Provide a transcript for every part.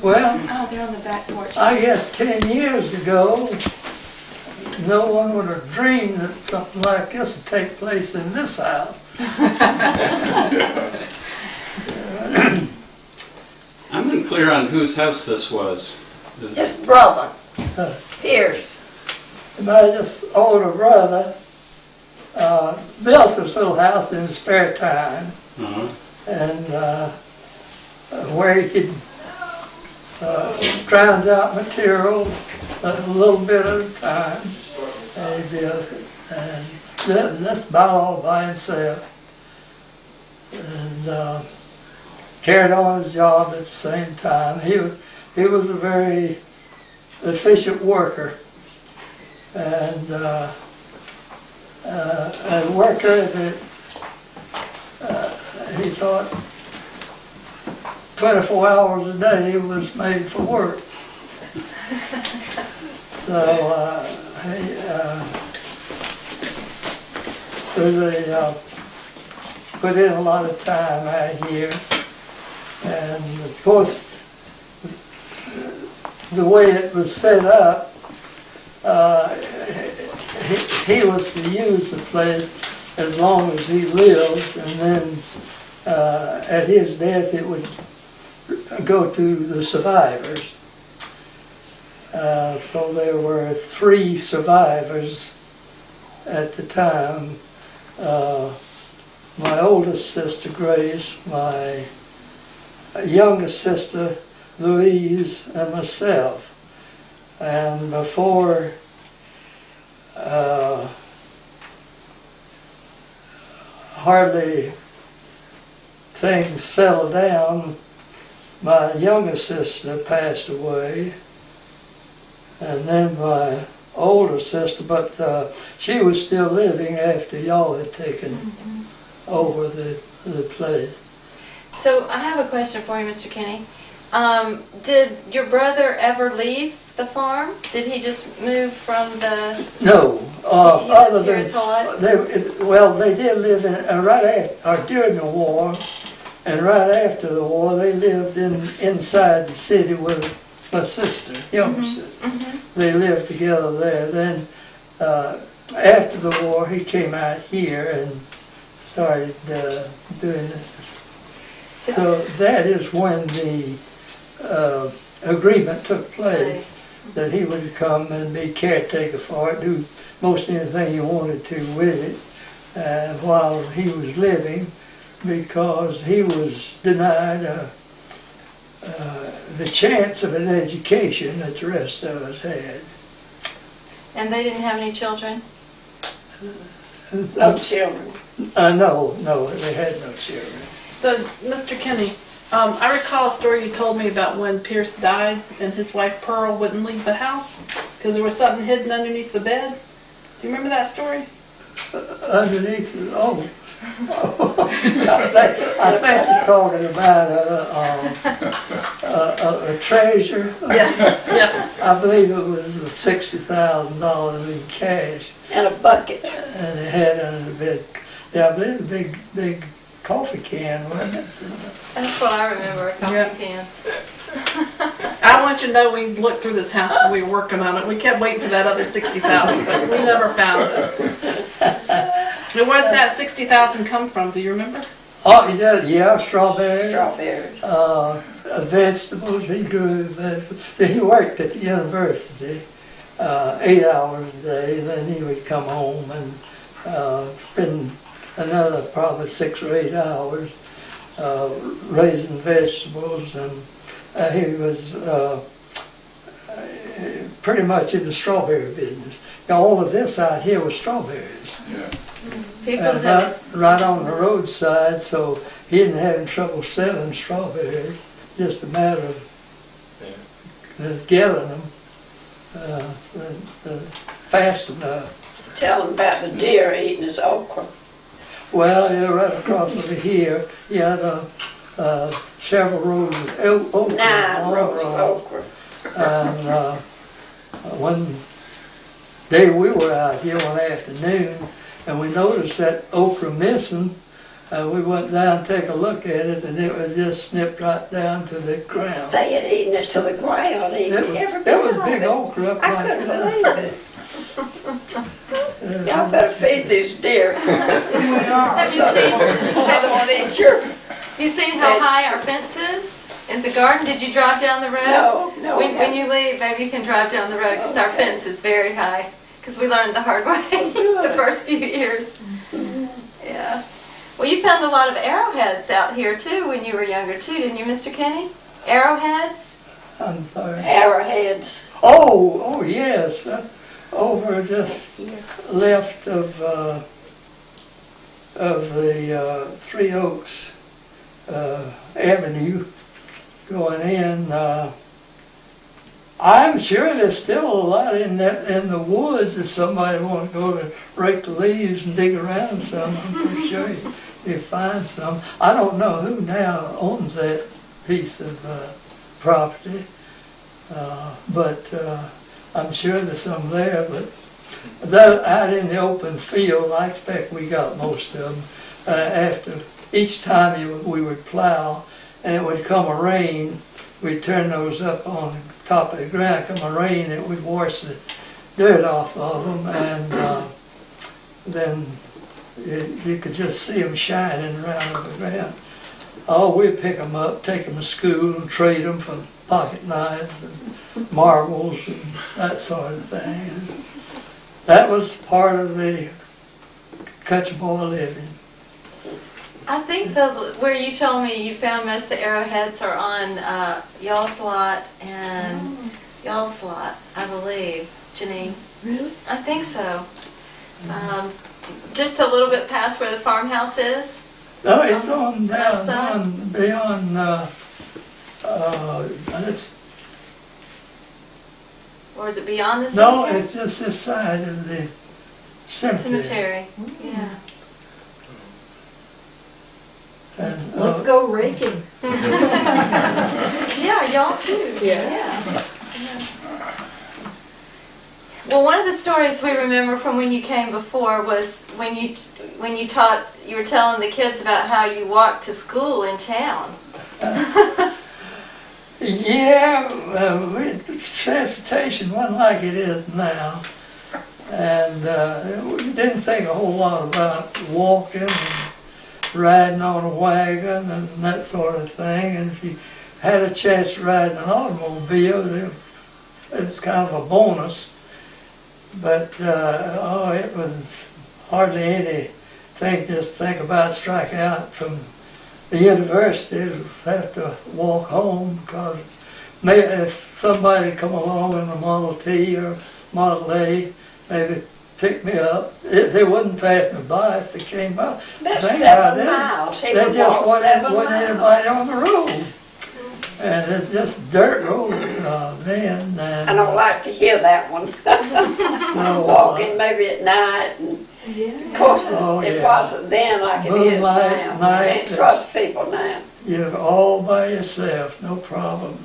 Well, Oh, they're on the back porch. I guess 10 years ago, no one would have dreamed that something like this would take place in this house. I'm unclear on whose house this was. His brother, Pierce. My just older brother built this little house in his spare time, Uh-huh. and where he could ground out material a little bit at a time, and he built it. And that's about all by himself. And carried on his job at the same time. He was a very efficient worker, and a worker that he thought 24 hours a day was made for work. So they put in a lot of time out here, and of course the way it was set up, he was to use the place as long as he lived, and then at his death it would go to the survivors. So there were 3 survivors at the time. My oldest sister Grace, my youngest sister Louise, and myself. And before hardly things settled down, my youngest sister passed away, and then my older sister, but she was still living after y'all had taken over the place. So I have a question for you, Mr. Kenney. Did your brother ever leave the farm? Did he just move from the... No, he other lived here than his whole life? they did live in right after, or during the war, and right after the war they lived inside the city with my sister, younger sister. They lived together there. Then after the war he came out here and started doing this. So that is when the agreement took place, that he would come and be caretaker for it, do most anything he wanted to with it while he was living, because he was denied the chance of an education that the rest of us had. And they didn't have any children? No children. No, they had no children. So, Mr. Kenney, I recall a story you told me about when Pierce died and his wife Pearl wouldn't leave the house because there was something hidden underneath the bed. Do you remember that story? Underneath the, I think you're talking about a treasure. Yes, yes. I believe it was $60,000 in cash. And a bucket. And it had under the bed. Yeah, I believe a big coffee can, wasn't it? That's what I remember, a coffee can. I want you to know we looked through this house when we were working on it. We kept waiting for that other $60,000, but we never found it. And where did that $60,000 come from? Do you remember? Oh, yeah, strawberries. Strawberries. Vegetables, he grew vegetables. So he worked at the university 8 hours a day, then he would come home and spend another probably 6 or 8 hours raising vegetables, and he was pretty much in the strawberry business. Now, all of this out here was strawberries. Yeah. Right on the roadside, so he didn't have any trouble selling strawberries. Just a matter of gathering them fast enough. Tell him about the deer eating his okra. Well, yeah, right across over here, he had several rows of okra. 9 rows of okra. And one day we were out here one afternoon, and we noticed that okra missing, We went down to take a look at it, and it was just snipped right down to the ground. They had eaten it to the ground, It was big okra up I like couldn't that. believe it. Y'all better feed these deer. Have you So they seen, don't want to eat your, have you seen how Yes. high our fence is in the garden? Did you drive down the road? no. When you leave, maybe you can drive down the road because our Okay. fence is very high. Because we learned the hard way the first few years. Yeah. Well, you found a lot of arrowheads out here too when you were younger too, didn't you, Mr. Kenney? Arrowheads? I'm sorry. Arrowheads. Oh, yes. That's over just left of the Three Oaks Avenue going in. I'm sure there's still a lot in the woods if somebody wants to go to rake the leaves and dig around some. I'm pretty sure you find some. I don't know who now owns that piece of property, but I'm sure there's some there. But out in the open field, I expect we got most of them. After each time we would plow, and it would come a rain, we'd turn those up on the top of the ground. Come a rain, it would wash the dirt off of them, and then you could just see them shining around on the ground. Oh, we'd pick them up, take them to school, and trade them for pocket knives and marbles and that sort of thing. And that was part of the country boy living. I think where you told me you found most of the arrowheads are on y'all's lot and y'all's lot, I believe, Janine. Really? I think so. Just a little bit past where the farmhouse is. No, it's on down, Outside? beyond, it's, Or is it beyond the no, cemetery? it's just this side of the cemetery. Cemetery. Yeah. And, Let's go raking. Yeah, y'all too. Yeah. Well, one of the stories we remember from when you came before was when you were telling the kids about how you walked to school in town. Yeah, transportation wasn't like it is now. And we didn't think a whole lot about walking and riding on a wagon and that sort of thing. And if you had a chance to ride in an automobile, it was kind of a bonus. But it was hardly anything just think about strike out from the university to have to walk home, because if somebody come along in a Model T or Model A, maybe pick me up. They wouldn't pass me by if they came by. That's Think about 7 it. miles. He There would just walk 7 wasn't miles. anybody on the road. And it's just dirt road then. I don't like to hear that one. So, Walking maybe at night. And of course, it wasn't then like it is Moonlight, now. night, You can't trust people now. You're all by yourself, no problem.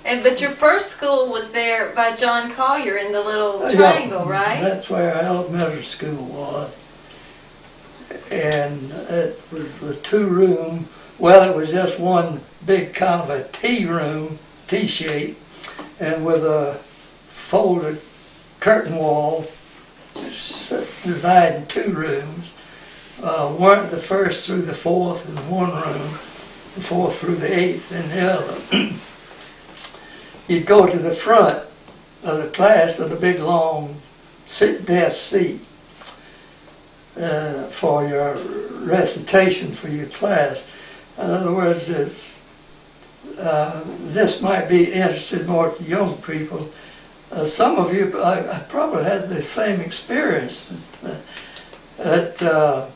But your first school was there by John Collier in the little Yeah, triangle, right? That's where our elementary school was. And it was a 2-room, well, it was just one big kind of a T-room, T-shape, and with a folded curtain wall dividing 2 rooms. One, the first through the 4th in one room, the 4th through the 8th in the other. You'd go to the front of the class with a big long desk seat for your recitation for your class. In other words, this might be interested more to young people. Some of you I probably had the same experience. That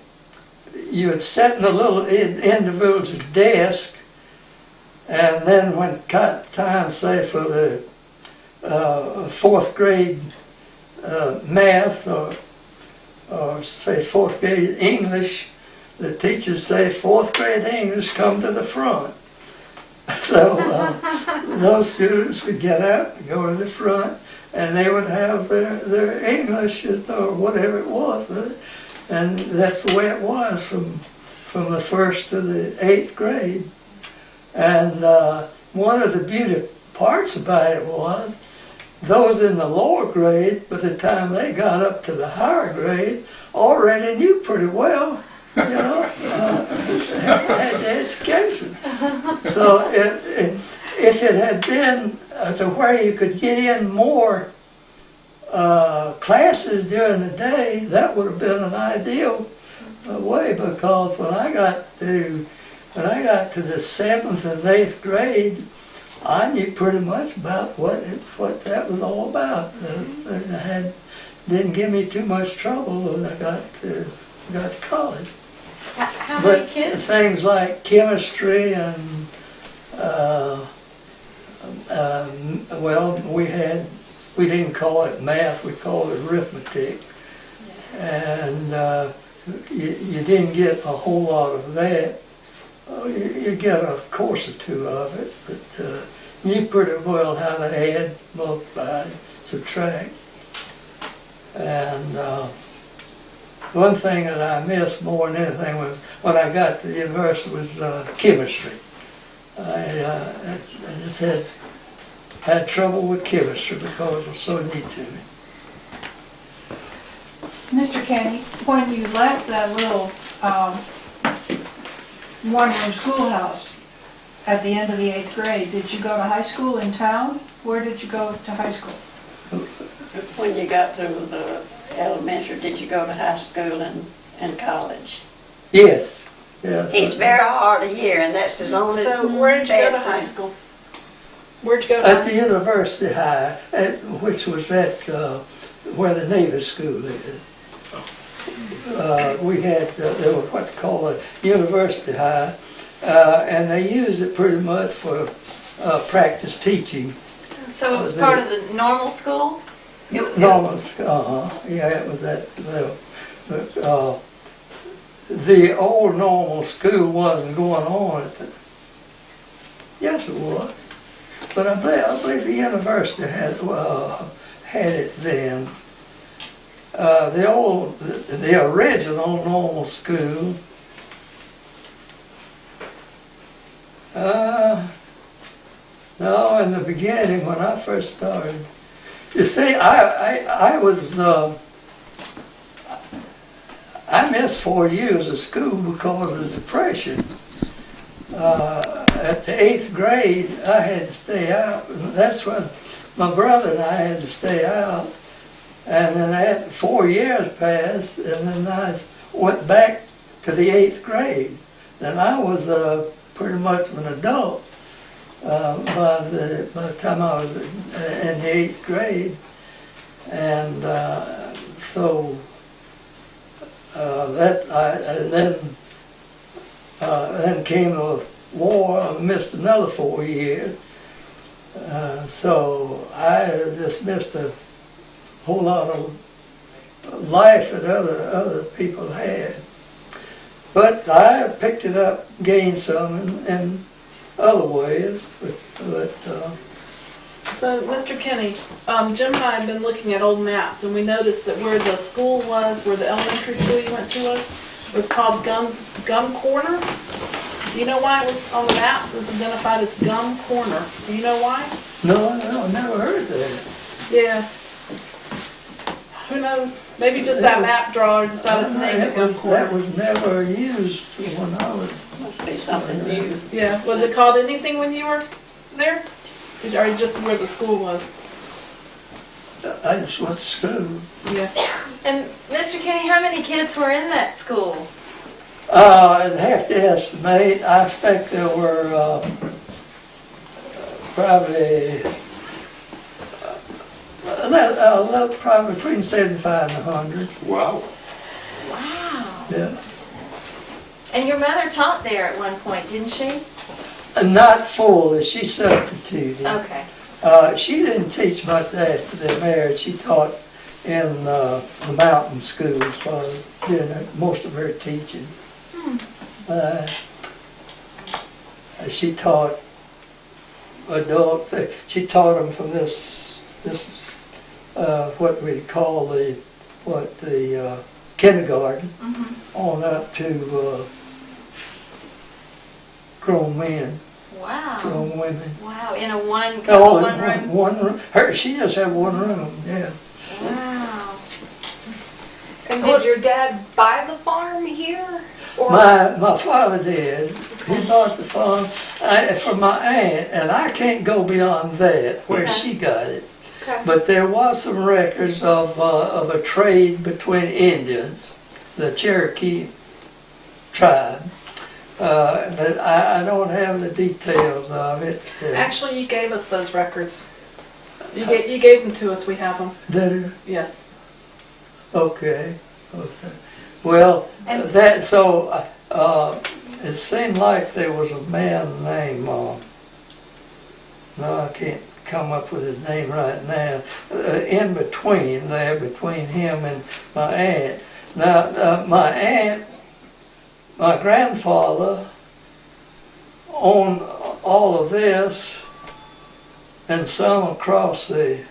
you would sit in a little individual's desk, and then when time, say for the 4th grade math or say 4th grade English, the teachers say 4th grade English, come to the front. So those students would get up and go to the front, and they would have their English or whatever it was. And that's the way it was from the 1st to the 8th grade. And one of the beautiful parts about it was those in the lower grade, by the time they got up to the higher grade, already knew pretty well, had the education. So if it had been to where you could get in more classes during the day, that would have been an ideal way, because when I got to the 7th and 8th grade, I knew pretty much about what that was all about. It didn't give me too much trouble when I got to college. How But many kids? things like chemistry and well, we didn't call it math, we called it arithmetic, and you didn't get a whole lot of that. You get a course or two of it, but you knew pretty well how to add, multiply, subtract. And one thing that I missed more than anything was when I got to the university was chemistry. I just had trouble with chemistry because it was so neat to me. Mr. Kenney, when you left that little one-room schoolhouse at the end of the 8th grade, did you go to high school in town? Where did you go to high school? When you got through the elementary, did you go to high school and college? Yes. Yeah. He's very hard to hear, and that's his only. So where did you go to bad high thing. school? Where'd you go to At high the school? University High, which was at where the Navy School is. We had there was what they call a University High, and they used it pretty much for practice teaching. So it was part of the normal school? Normal, yeah, it was at level. But the old normal school wasn't going on at the, yes, it was. But I believe the university had it then. The original normal school. No, in the beginning when I first started. You see, I missed 4 years of school because of the depression. At the 8th grade, I had to stay out. And that's when my brother and I had to stay out. And then after 4 years passed, and then I went back to the 8th grade. And I was pretty much an adult by the time I was in the 8th grade. And then came the war. I missed another 4 years. So I just missed a whole lot of life that other people had. But I picked it up, gained some in other ways. So, Mr. Kenney, Jim and I have been looking at old maps, and we noticed that where the school was, where the elementary school you went to was called Gum Corner. Do you know why it was on the maps? It's identified as Gum Corner. Do you know why? No, I never heard that. Yeah. Who knows? Maybe just that map drawer decided to name it Gum That Corner. was never used when I was. Must be something new. Yeah. Was it called anything when you were there? Or just where the school was? I just went to school. Yeah. And Mr. Kenney, how many kids were in that school? I'd have to estimate. I expect there were probably probably between 75 and 100. Wow. Wow. Yeah. And your mother taught there at one point, didn't she? Not fully. She substituted. Okay. She didn't teach much after they married. She taught in the mountain schools while doing most of her teaching. She taught adults. She taught them from this what we call the kindergarten Mm-hmm. on up to grown men, Wow. grown women. Wow. In a one Oh, one room. one room. She just had one room, yeah. Wow. And did your dad buy the farm here? Or My father did. He bought the farm from my aunt, and I can't go beyond that, where Okay. she got it. okay. But there was some records of a trade between Indians, the Cherokee tribe. But I don't have the details of it. Actually, you gave us those records. You gave them to us. We have them. Did it? Yes. Okay. Well, And- it seemed like there was a man named, no, I can't come up with his name right now, in between there, between him and my aunt. Now, my grandfather owned all of this and some across the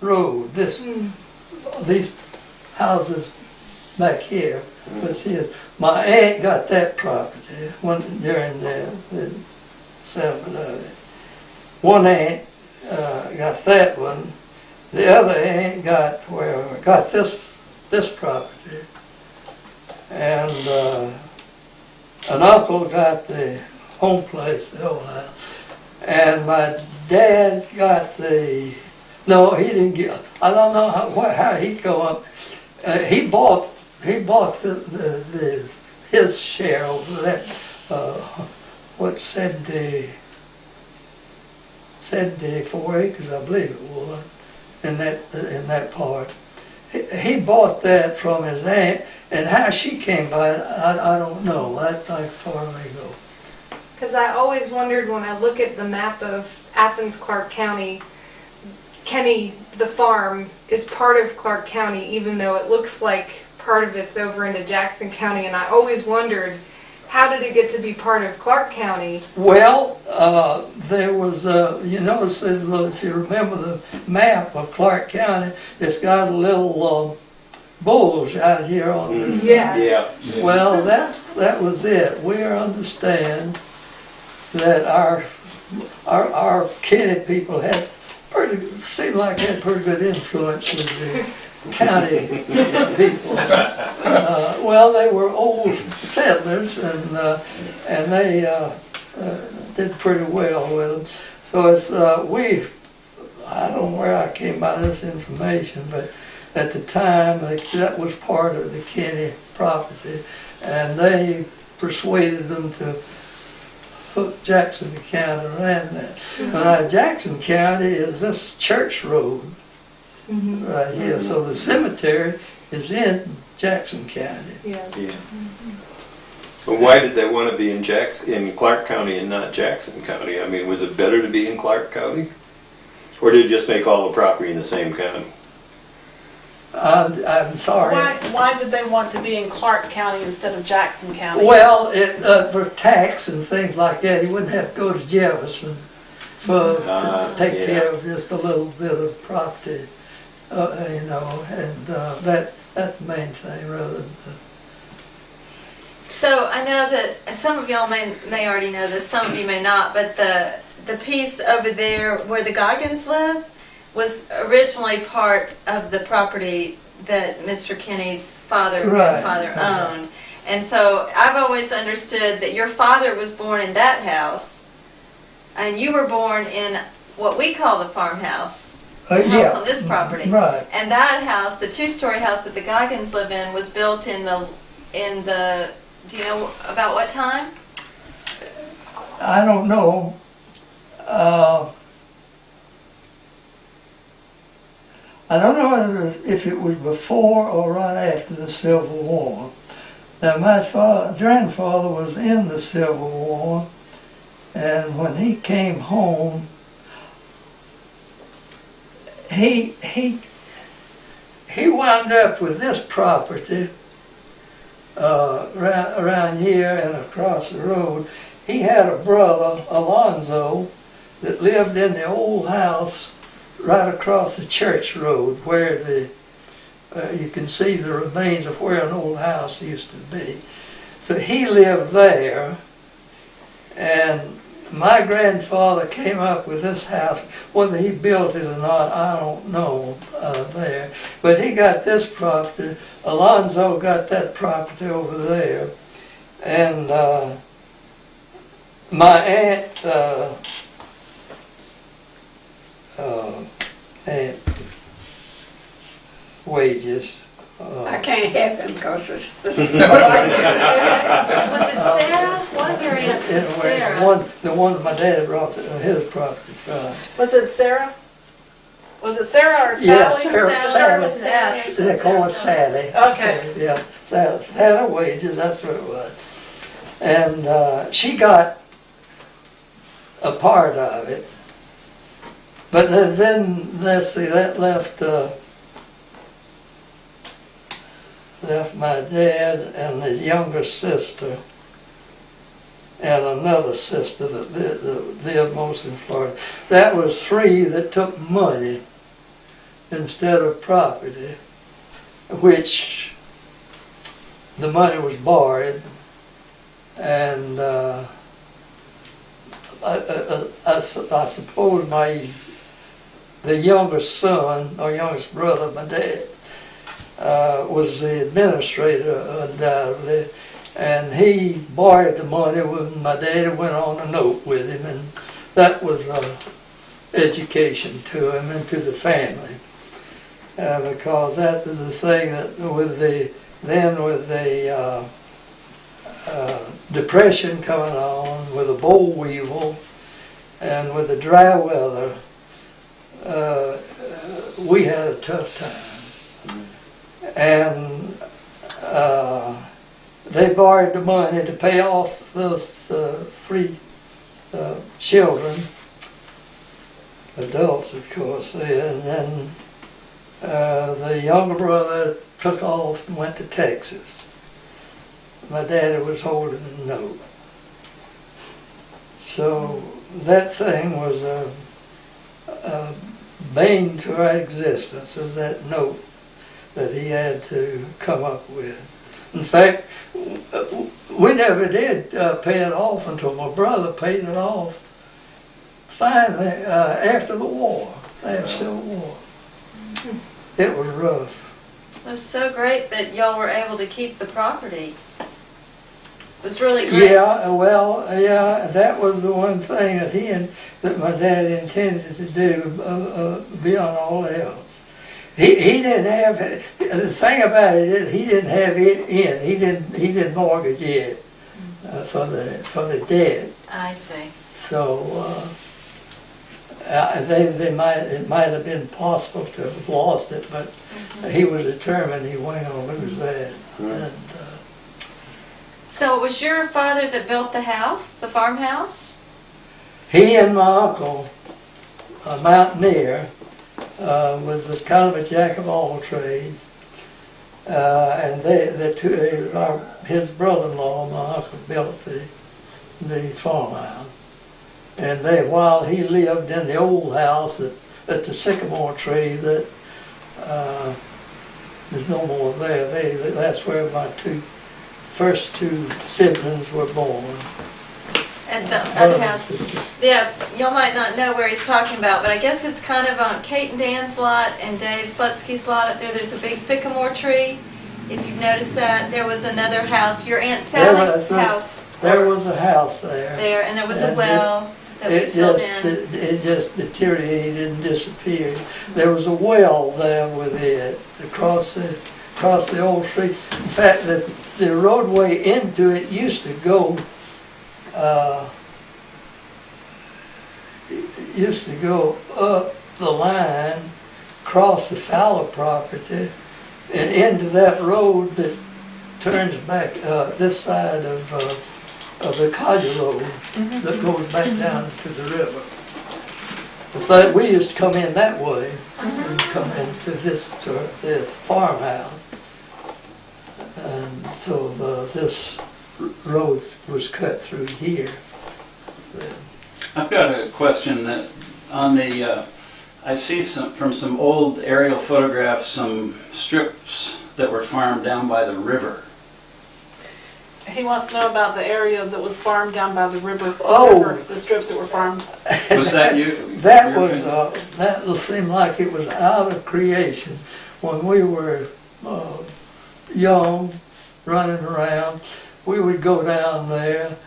road. These houses back here was his. My aunt got that property during the settlement of it. One aunt got that one. The other aunt got this property, and an uncle got the home place, the old house, and my dad got the. No, he didn't get. I don't know how he go up. He bought his share over that. What 74 acres, I believe it was, in that part. He bought that from his aunt, and how she came by it, I don't know. That's as far as I go. Because I always wondered when I look at the map of Athens, Clark County, Kenney, the farm, is part of Clark County, even though it looks like part of it's over into Jackson County. And I always wondered, how did it get to be part of Clark County? Well, there was, you notice, if you remember the map of Clark County, it's got a little bulge out here on this. Yeah. Yeah. Well, that was it. We understand that our Kenney people seemed like they had pretty good influence with the county people. Well, they were old settlers, and they did pretty well with them. So it's I don't know where I came by this information, but at the time that was part of the Kenney property, and they persuaded them to hook Jackson County around that. Now Jackson County is this church road right here, so the cemetery is in Jackson County. Yeah. Yeah. But why did they want to be in Clark County and not Jackson County? I mean, was it better to be in Clark County? Or did it just make all the property in the same county? I'm sorry. Why did they want to be in Clark County instead of Jackson County? Well, for tax and things like that, he wouldn't have to go to Jefferson to take care of just a little bit of property, and that's the main thing rather than. So I know that some of y'all may already know this, some of you may not, but the piece over there where the Goggins live was originally part of the property that Mr. Kenney's grandfather owned. And so I've always understood that your father was born in that house, and you were born in what we call the farmhouse, the house on this property. Right. And that house, the two-story house that the Goggins live in, was built in the, do you know about what time? I don't know. I don't know if it was before or right after the Civil War. Now my grandfather was in the Civil War, and when he came home, he wound up with this property around here and across the road. He had a brother, Alonzo, that lived in the old house right across the church road where the you can see the remains of where an old house used to be. So he lived there, and my grandfather came up with this house. Whether he built it or not, I don't know there. But he got this property. Alonzo got that property over there. And my aunt, Aunt Wages. I can't help him because it's this. Was it Sarah? One of your aunts was Sarah. The one my dad brought his property from. Was it Sarah? Was it Sarah or Sally? Yeah, Sarah. Sarah. With an S. They call it Sally. Okay. Yeah, Sally Wages, that's what it was. And she got a part of it. But then, let's see, that left my dad and his younger sister and another sister that lived most in Florida. That was three that took money instead of property, which the money was borrowed, and I suppose the youngest son or youngest brother, my dad, was the administrator undoubtedly, and he borrowed the money when my dad went on a note with him, and that was education to him and to the family, because that is the thing that with the depression coming on, with the boll weevil, and with the dry weather, we had a tough time. And they borrowed the money to pay off those three children, adults of course, and then the younger brother took off and went to Texas. My daddy was holding a note. So that thing was a bane to our existence, was that note that he had to come up with. In fact, we never did pay it off until my brother paid it off finally after the war, after Civil War. It was rough. It was so great that y'all were able to keep the property. It was really great. Yeah, well, yeah, that was the one thing that my dad intended to do beyond all else. He didn't have, the thing about it is he didn't have it in. He didn't mortgage it for the debt. I see. So it might have been possible to have lost it, but he was determined he wasn't going to lose that. And, so it was your father that built the house, the farmhouse? he and my uncle, a mountaineer, was kind of a jack of all trades, and his brother-in-law, my uncle, built the farmhouse, and while he lived in the old house at the sycamore tree that is no more there. That's where my first two siblings were born. At the other house. Yeah, y'all might not know where he's talking about, but I guess it's kind of on Kate and Dan's lot and Dave Slutsky's lot up there. There's a big sycamore tree. If you've noticed that, there was another house, your Aunt Sally's house. There was a house there. There, and there was a well that we filled in. It just deteriorated and disappeared. There was a well there with it across the old street. In fact, the roadway into it used to go up the line, across the Fowler property, and into that road that turns back this side of the Collier Road that goes back down to the river. It's like we used to come in that way, and come into the farmhouse, and so this road was cut through here. I've got a question that on the I see from some old aerial photographs some strips that were farmed down by the river. He wants to know about the area that was farmed down by the river. Oh. River, the strips that were farmed. Was that you? That your was, family? that seemed like it was out of creation. When we were young, running around, we would go down there,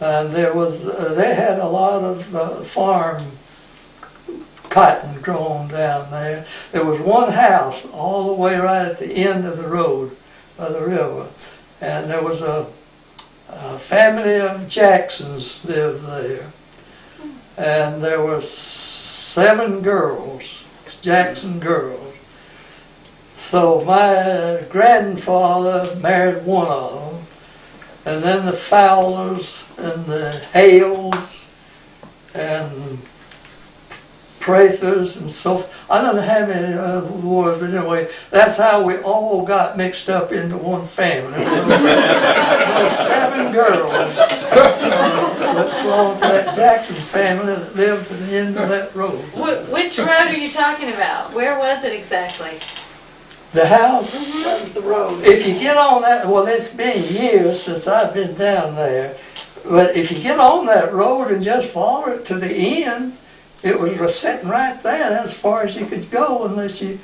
and they had a lot of farm cotton grown down there. There was one house all the way right at the end of the road by the river, and there was a family of Jacksons lived there, and there were 7 girls, Jackson girls. So my grandfather married one of them, and then the Fowlers and the Hales and Prathers and so I don't know how many other wars, but anyway, that's how we all got mixed up into one family. There were 7 girls that belonged to that Jackson family that lived at the end of that road. Which road are you talking about? Where was it exactly? The house, That was the road. if you get on that, well, it's been years since I've been down there, but if you get on that road and just follow it to the end, it was sitting right there, as far as you could go, unless you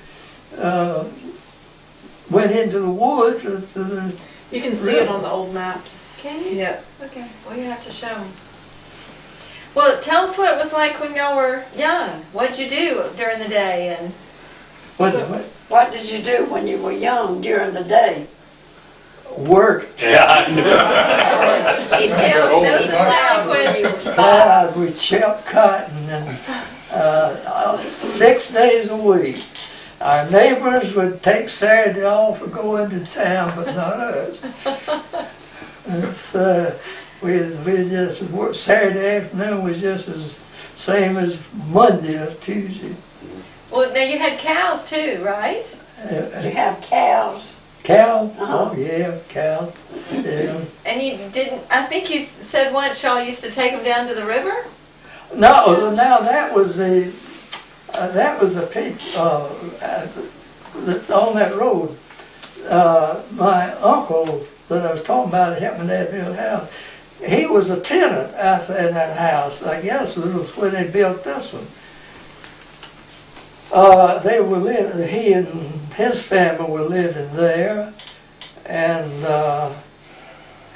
went into the woods. You can see it on the old maps. Can you? Yeah. Okay, well you have to show them. Well, tell us what it was like when y'all were young. What'd you do during the day? And What did you do when you were young during the day? worked. Yeah, I know. he tells those are silent questions. God, we chopped cotton and 6 days a week. Our neighbors would take Saturday off and go into town, but not us. It's, we just worked. Saturday afternoon was just as same as Monday or Tuesday. Well, now you had cows too, right? Did you have cows? Cow? Uh-huh. Oh yeah, cows. Yeah. And you didn't, I think you said once y'all used to take them down to the river? No, now that was the people on that road. My uncle that I was talking about helped my dad build a house. He was a tenant out there in that house. I guess it was when they built this one. They were living. He and his family were living there, and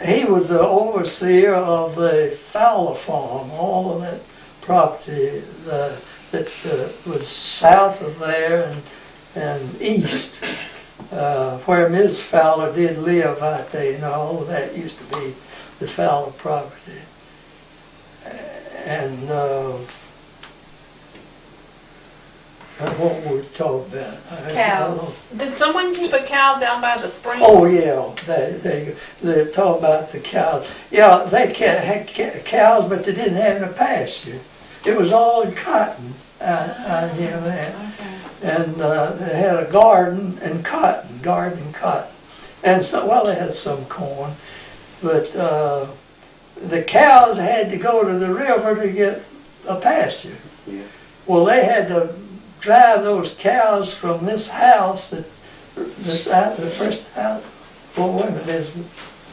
he was the overseer of the Fowler farm. All of that property that was south of there and east, where Ms. Fowler did live out there. You know, all of that used to be the Fowler property, and what were we talking about? Cows. Did someone keep a cow down by the spring? Oh yeah, they talk about the cows. Yeah, they had cows, but they didn't have no pasture. It was all in cotton out here there, and they had a garden and cotton, and so well they had some corn, but the cows had to go to the river to get a pasture. Yeah. Well, they had to drive those cows from this house the first house. Well, wait a minute,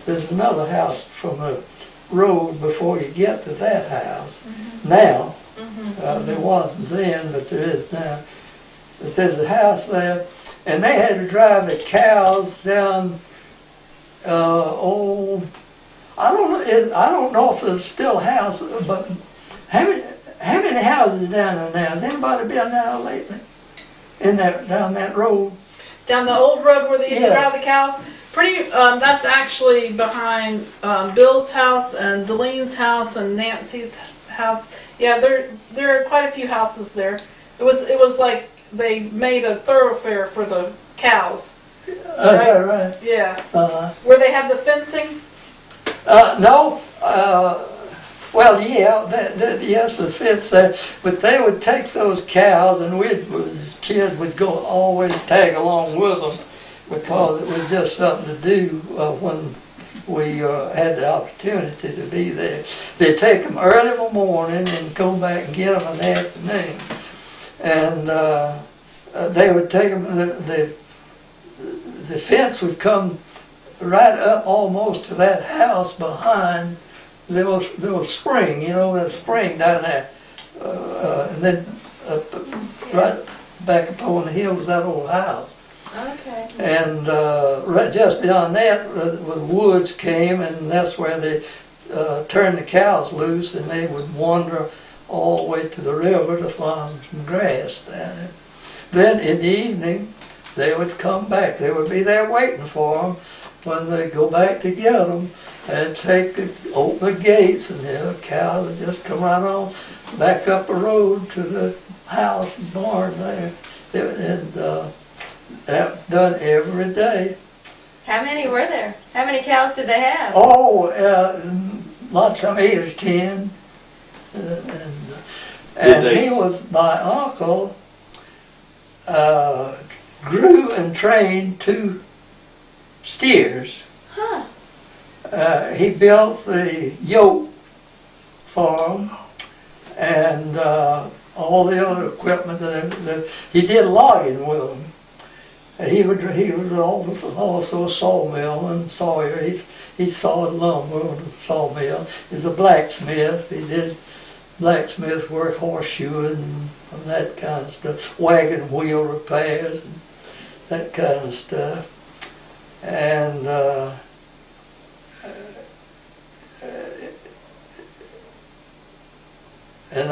there's another house from the road before you get to that house. Mm-hmm. Now, there wasn't then, but there is now. But there's a house there, and they had to drive the cows down. I don't know if there's still a house, but how many houses down there now? Has anybody been down lately? Down that road? Down the old road where they used to Yeah. drive the cows? That's actually behind Bill's house and Delene's house and Nancy's house. Yeah, there are quite a few houses there. It was like they made a thoroughfare for the cows. Right. Yeah. Uh, Where they have the fencing? no. Well, yeah, yes, the fence there, but they would take those cows, and we, as kids, would go always tag along with them because it was just something to do when we had the opportunity to be there. They'd take them early in the morning and go back and get them in the afternoon. and they would take them. The fence would come right up almost to that house behind. There was spring, that spring down there, and then right back upon the hill was that old house. Okay. And right just beyond that, the woods came, and that's where they turned the cows loose, and they would wander all the way to the river to find some grass down there. Then in the evening, they would come back. They would be there waiting for them when they go back to get them, and open the gates, and the cow would just come right on back up the road to the house and barn there. And that done every day. How many were there? How many cows did they have? Oh, lots of 8 or 10. And he was, my uncle, grew and trained 2 steers. Huh. He built the yoke farm and all the other equipment. He did logging with them. He was also a sawmill and sawyer. He sawed lumber on the sawmill. He's a blacksmith. He did blacksmith work, horseshoeing and that kind of stuff, wagon wheel repairs and that kind of stuff. And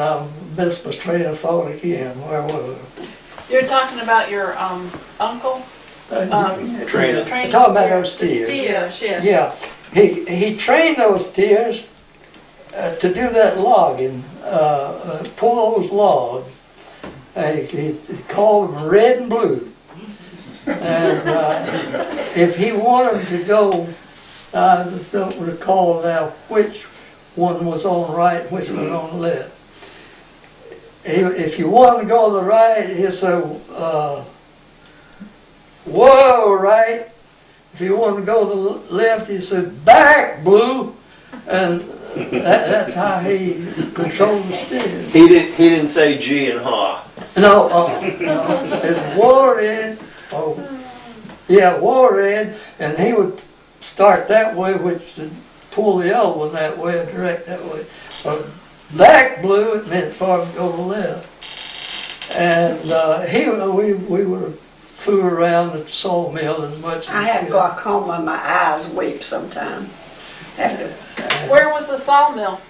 I missed my train of thought again. Where was it? You're talking about your uncle? Trainer. Trained Talking about steer- those steers. the steers, Yeah, he trained those steers to do that logging, pull those logs. He called them red and blue. And if he wanted to go, I just don't recall now which one was on the right, which was on the left. If you wanted to go to the right, he'd say, whoa, right. If you wanted to go to the left, he said, back, blue. And that's how he controlled the steers. He didn't say G and ha. No, it's war red. Oh, yeah, war red, and he would start that way, which would pull the other one that way and direct that way. Back blue, it meant for him to go to the left. And we would fool around at the sawmill as much as I we have could. glaucoma, my eyes weep sometime. Where was the sawmill?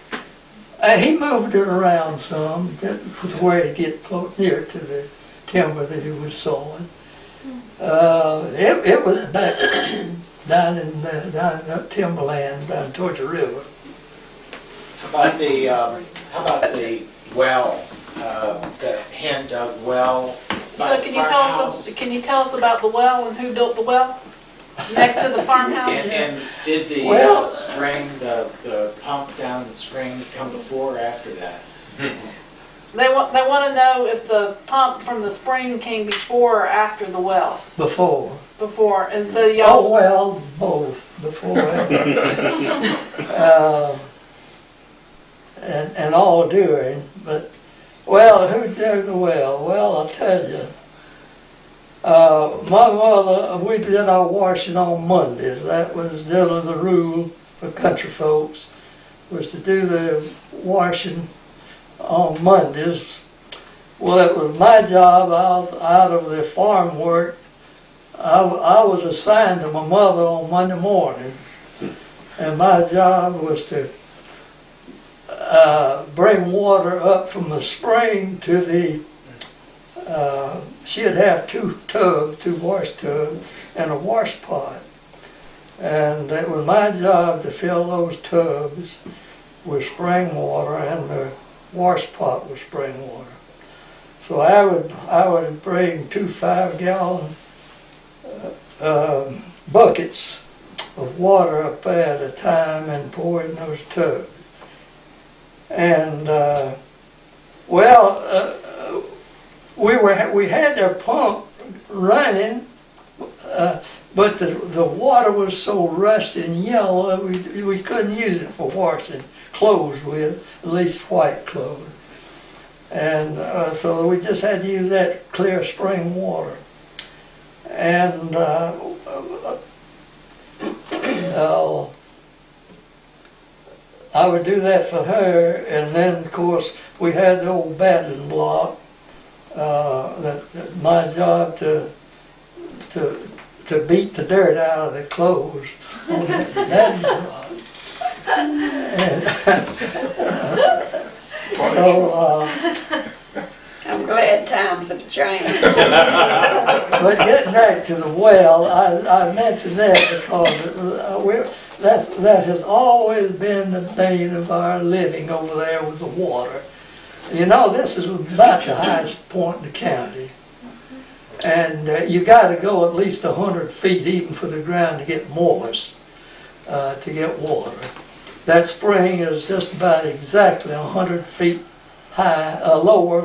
He moved it around some, just where it get close near to the timber that he was sawing. It was down in timberland, down towards the river. How about the well, the hand dug well by So the can you tell us about the well and who built the well next to the farmhouse? And did the Well- spring, the pump down the spring come before or after that? They want to know if the pump from the spring came before or after the well. Before. Before, and so Oh, y'all. well, both, before and all during, but, well, who dug the well? Well, I'll tell you. My mother, we did our washing on Mondays. That was the rule for country folks, was to do the washing on Mondays. Well, it was my job out of the farm work. I was assigned to my mother on Monday morning, and my job was to bring water up from the spring to the, she'd have 2 wash tubs, and a wash pot. And it was my job to fill those tubs with spring water and the wash pot with spring water. So I would bring 2 5-gallon buckets of water up there at a time and pour in those tubs. And we had our pump running, but the water was so rusty and yellow that we couldn't use it for washing clothes with, at least white clothes. And so we just had to use that clear spring water. And I would do that for her, and then of course we had the old battling block. That my job to beat the dirt out of the clothes on that battling block. And, so. I'm glad times have changed. But getting back to the well, I mentioned that because that has always been the bane of our living over there with the water. You know, this is about the highest point in the county. And you got to go at least 100 feet even for the ground to get moist, to get water. That spring is just about exactly 100 feet high, lower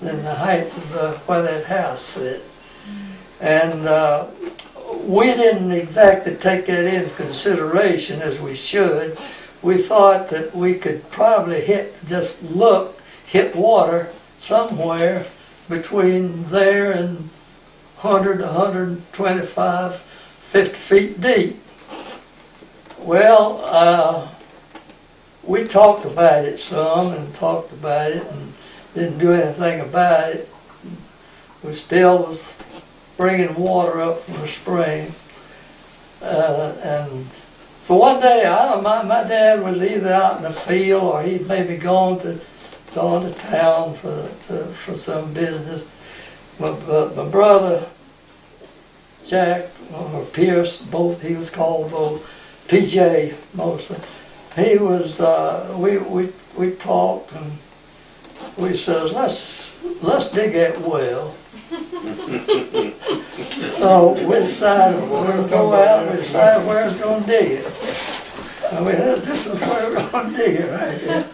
than the height of where that house sits. And we didn't exactly take that into consideration as we should. We thought that we could probably hit water somewhere between there and 100 to 125, 50 feet deep. Well, we talked about it some and didn't do anything about it. We still was bringing water up from the spring. And so one day, my dad was either out in the field or he'd maybe gone to town for some business. But my brother, Jack, or Pierce, he was called both, PJ mostly. He was, we talked and we says, let's dig that well. So we decided we're going to go out and decide where it's going to dig it. And we said, this is where we're going to dig it right here.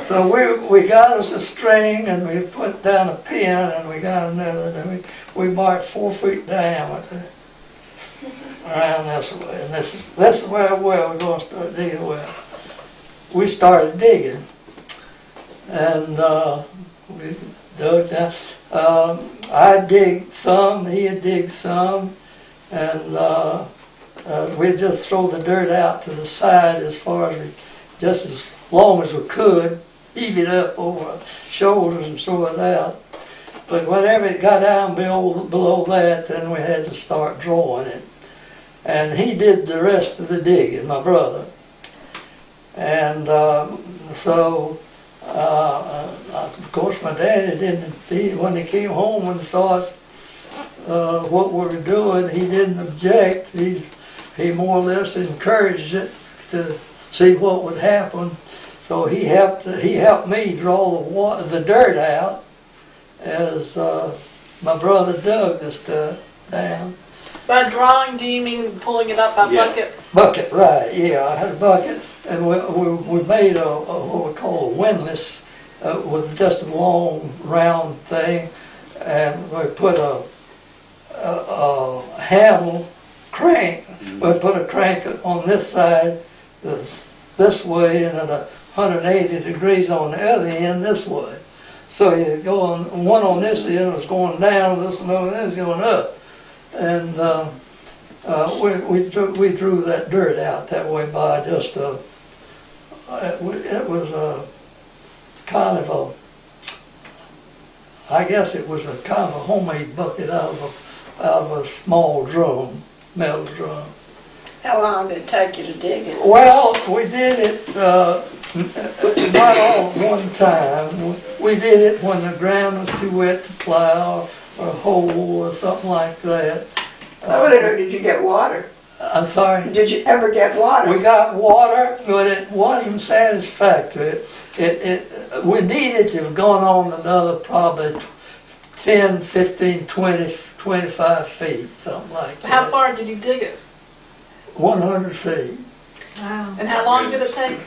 So we got us a string and we put down a pin and we got another, and we marked 4 feet diameter around this way. And this is where we're going to start digging well. We started digging. And we dug down. I'd dig some, he'd dig some, and we'd just throw the dirt out to the side just as long as we could, heave it up over our shoulders and throw it out. But whenever it got down below that, then we had to start drawing it. And he did the rest of the digging, my brother. And so of course, my daddy when he came home and saw us, what we were doing, he didn't object. He more or less encouraged it to see what would happen. So he helped me draw the dirt out as my brother dug the stuff down. By drawing, do you mean pulling it up by bucket? Bucket, right, yeah. I had a bucket, and we made what we call a windlass with just a long, round thing, and we put a handle crank. We put a crank on this side, this way, and then 180 degrees on the other end this way. So you go on, one on this end was going down, this one over there is going up. And we drew that dirt out that way by just it was a kind of I guess it was a kind of a homemade bucket out of a small drum, metal drum. How long did it take you to dig it? Well, we did it not all at one time. We did it when the ground was too wet to plow, or a hole or something like that. Did you get water? I'm sorry? Did you ever get water? We got water, but it wasn't satisfactory. We needed to have gone on another probably 10, 15, 20, 25 feet, something like that. How far did you dig it? 100 feet. Wow. And how long did it take?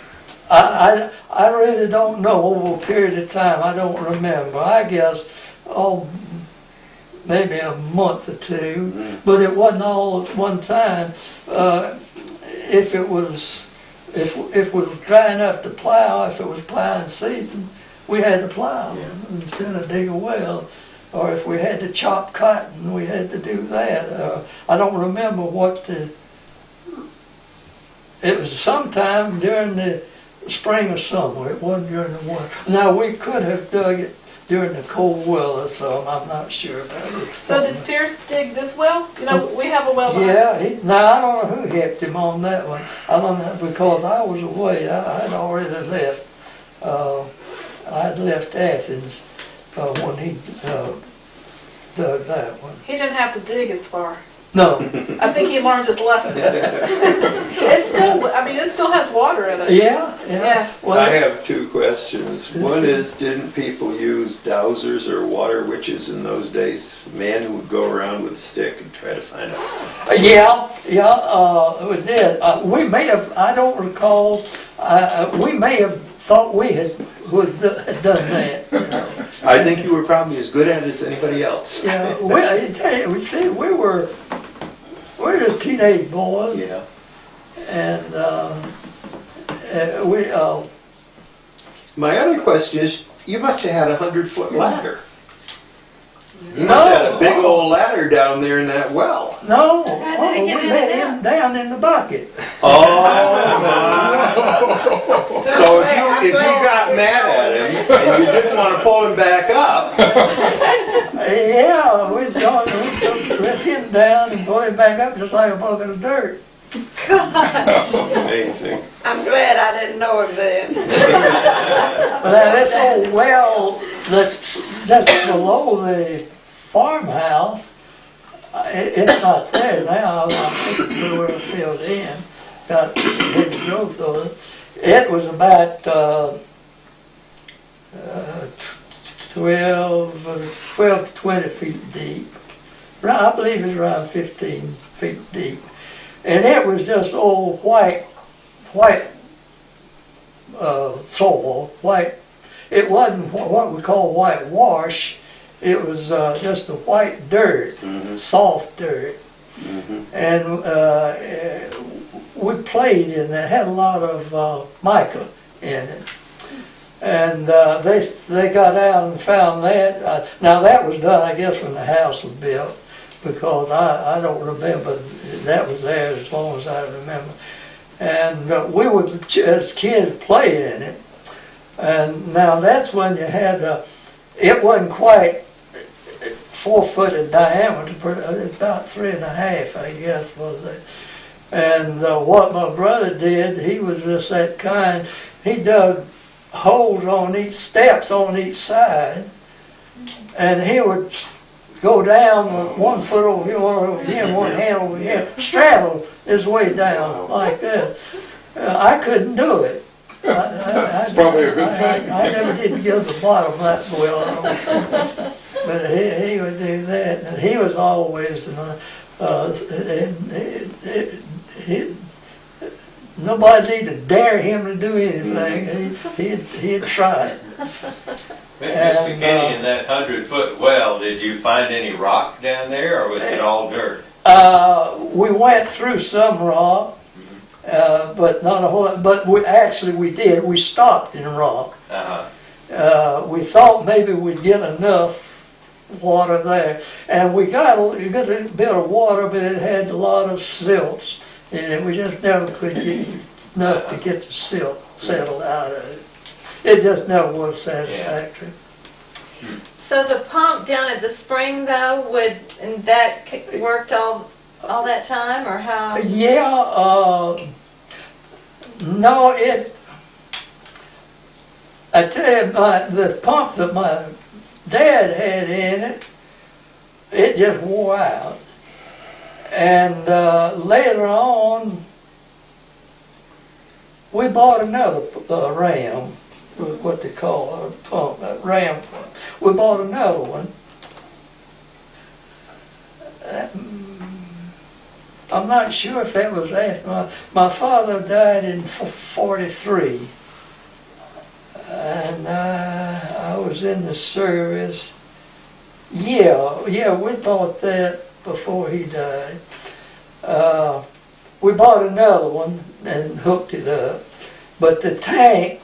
I really don't know over a period of time. I don't remember. I guess, maybe a month or two, but it wasn't all at one time. If it was dry enough to plow, if it was plowing season, we had to plow instead of dig a well. Or if we had to chop cotton, we had to do that. I don't remember it was sometime during the spring or summer. It wasn't during the winter. Now, we could have dug it during the cold weather, so I'm not sure about it. So did Pierce dig this well? You know, we have a well. Yeah, now I don't know who helped him on that one. I don't know, because I was away. I had already left. I'd left Athens when he dug that one. He didn't have to dig as far. No. I think he learned his lesson. It still has water in it. Yeah. Yeah. Well, I have two questions. One is, didn't people use dowsers or water witches in those days? Men who would go around with a stick and try to find out. we did. We may have, I don't recall, we may have thought we had done that. You know. I think you were probably as good at it as anybody else. Yeah, we were the teenage boys. Yeah. And My other question is, you must have had a 100-foot ladder. You must have had a big old ladder down there in that well. no, How did it we get met out? him down in the bucket. Oh my! So if you got mad at him and you didn't want to pull him back up, Yeah, we let him down and pulled him back up just like a bucket of dirt. amazing. I'm glad I didn't know him then. But now this old well that's just below the farmhouse, it's not there now. I think we were filled in, got heavy growth on it. It was about 12 to 20 feet deep. I believe it's around 15 feet deep. And it was just old white soil, white. It wasn't what we call whitewash. It was just a white dirt, soft dirt. And we played in it, had a lot of mica in it. And they got out and found that. Now that was done, I guess, when the house was built, because I don't remember. That was there as long as I remember. And we would, as kids, play in it. And now that's when you had, it wasn't quite 4 foot in diameter, about 3.5, I guess, was it. And what my brother did, he was just that kind. He dug holes on each, steps on each side, and he would go down with 1 foot over here, 1 over here, and 1 hand over here, straddle his way down like this. I couldn't do it. It's probably a good thing. I never did get the bottom that well, but he would do that, and he was always, nobody needed to dare him to do anything. He'd try it. Mr. Kenney, in that 100-foot well, did you find any rock down there, or was it all dirt? We went through some rock, but not a whole lot. But we did. We stopped in rock. We thought maybe we'd get enough water there, and we got a bit of water, but it had a lot of silts, and we just never could get enough to get the silt settled out of it. It just never was satisfactory. So the pump down at the spring, though, worked all that time, or how? Yeah, no, I tell you, the pump that my dad had in it just wore out. And later on, we bought another ram, what they call a pump, a ram pump. We bought another one. I'm not sure if that was after. My father died in 43. And I was in the service. Yeah, we bought that before he died. We bought another one and hooked it up. But the tank,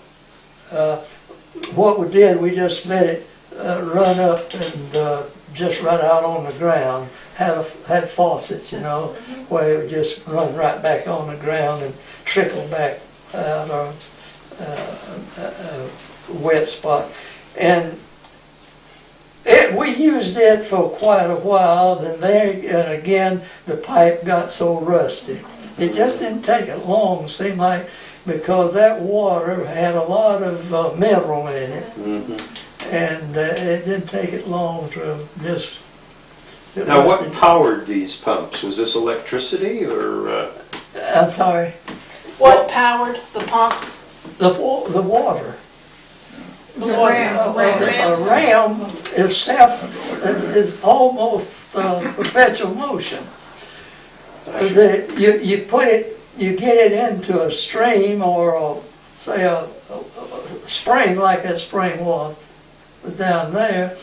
what we did, we just let it run up and just run out on the ground. Had faucets, you know, where it would just run right back on the ground and trickle back out on a wet spot. And we used it for quite a while, then there again the pipe got so rusty. It just didn't take it long, seemed like, because that water had a lot of mineral in it. And it didn't take it long to just... Now, what powered these pumps? Was this electricity or? I'm sorry? What powered the pumps? The water. The ram. A ram is almost perpetual motion. You get it into a stream or say a spring like that spring was down there,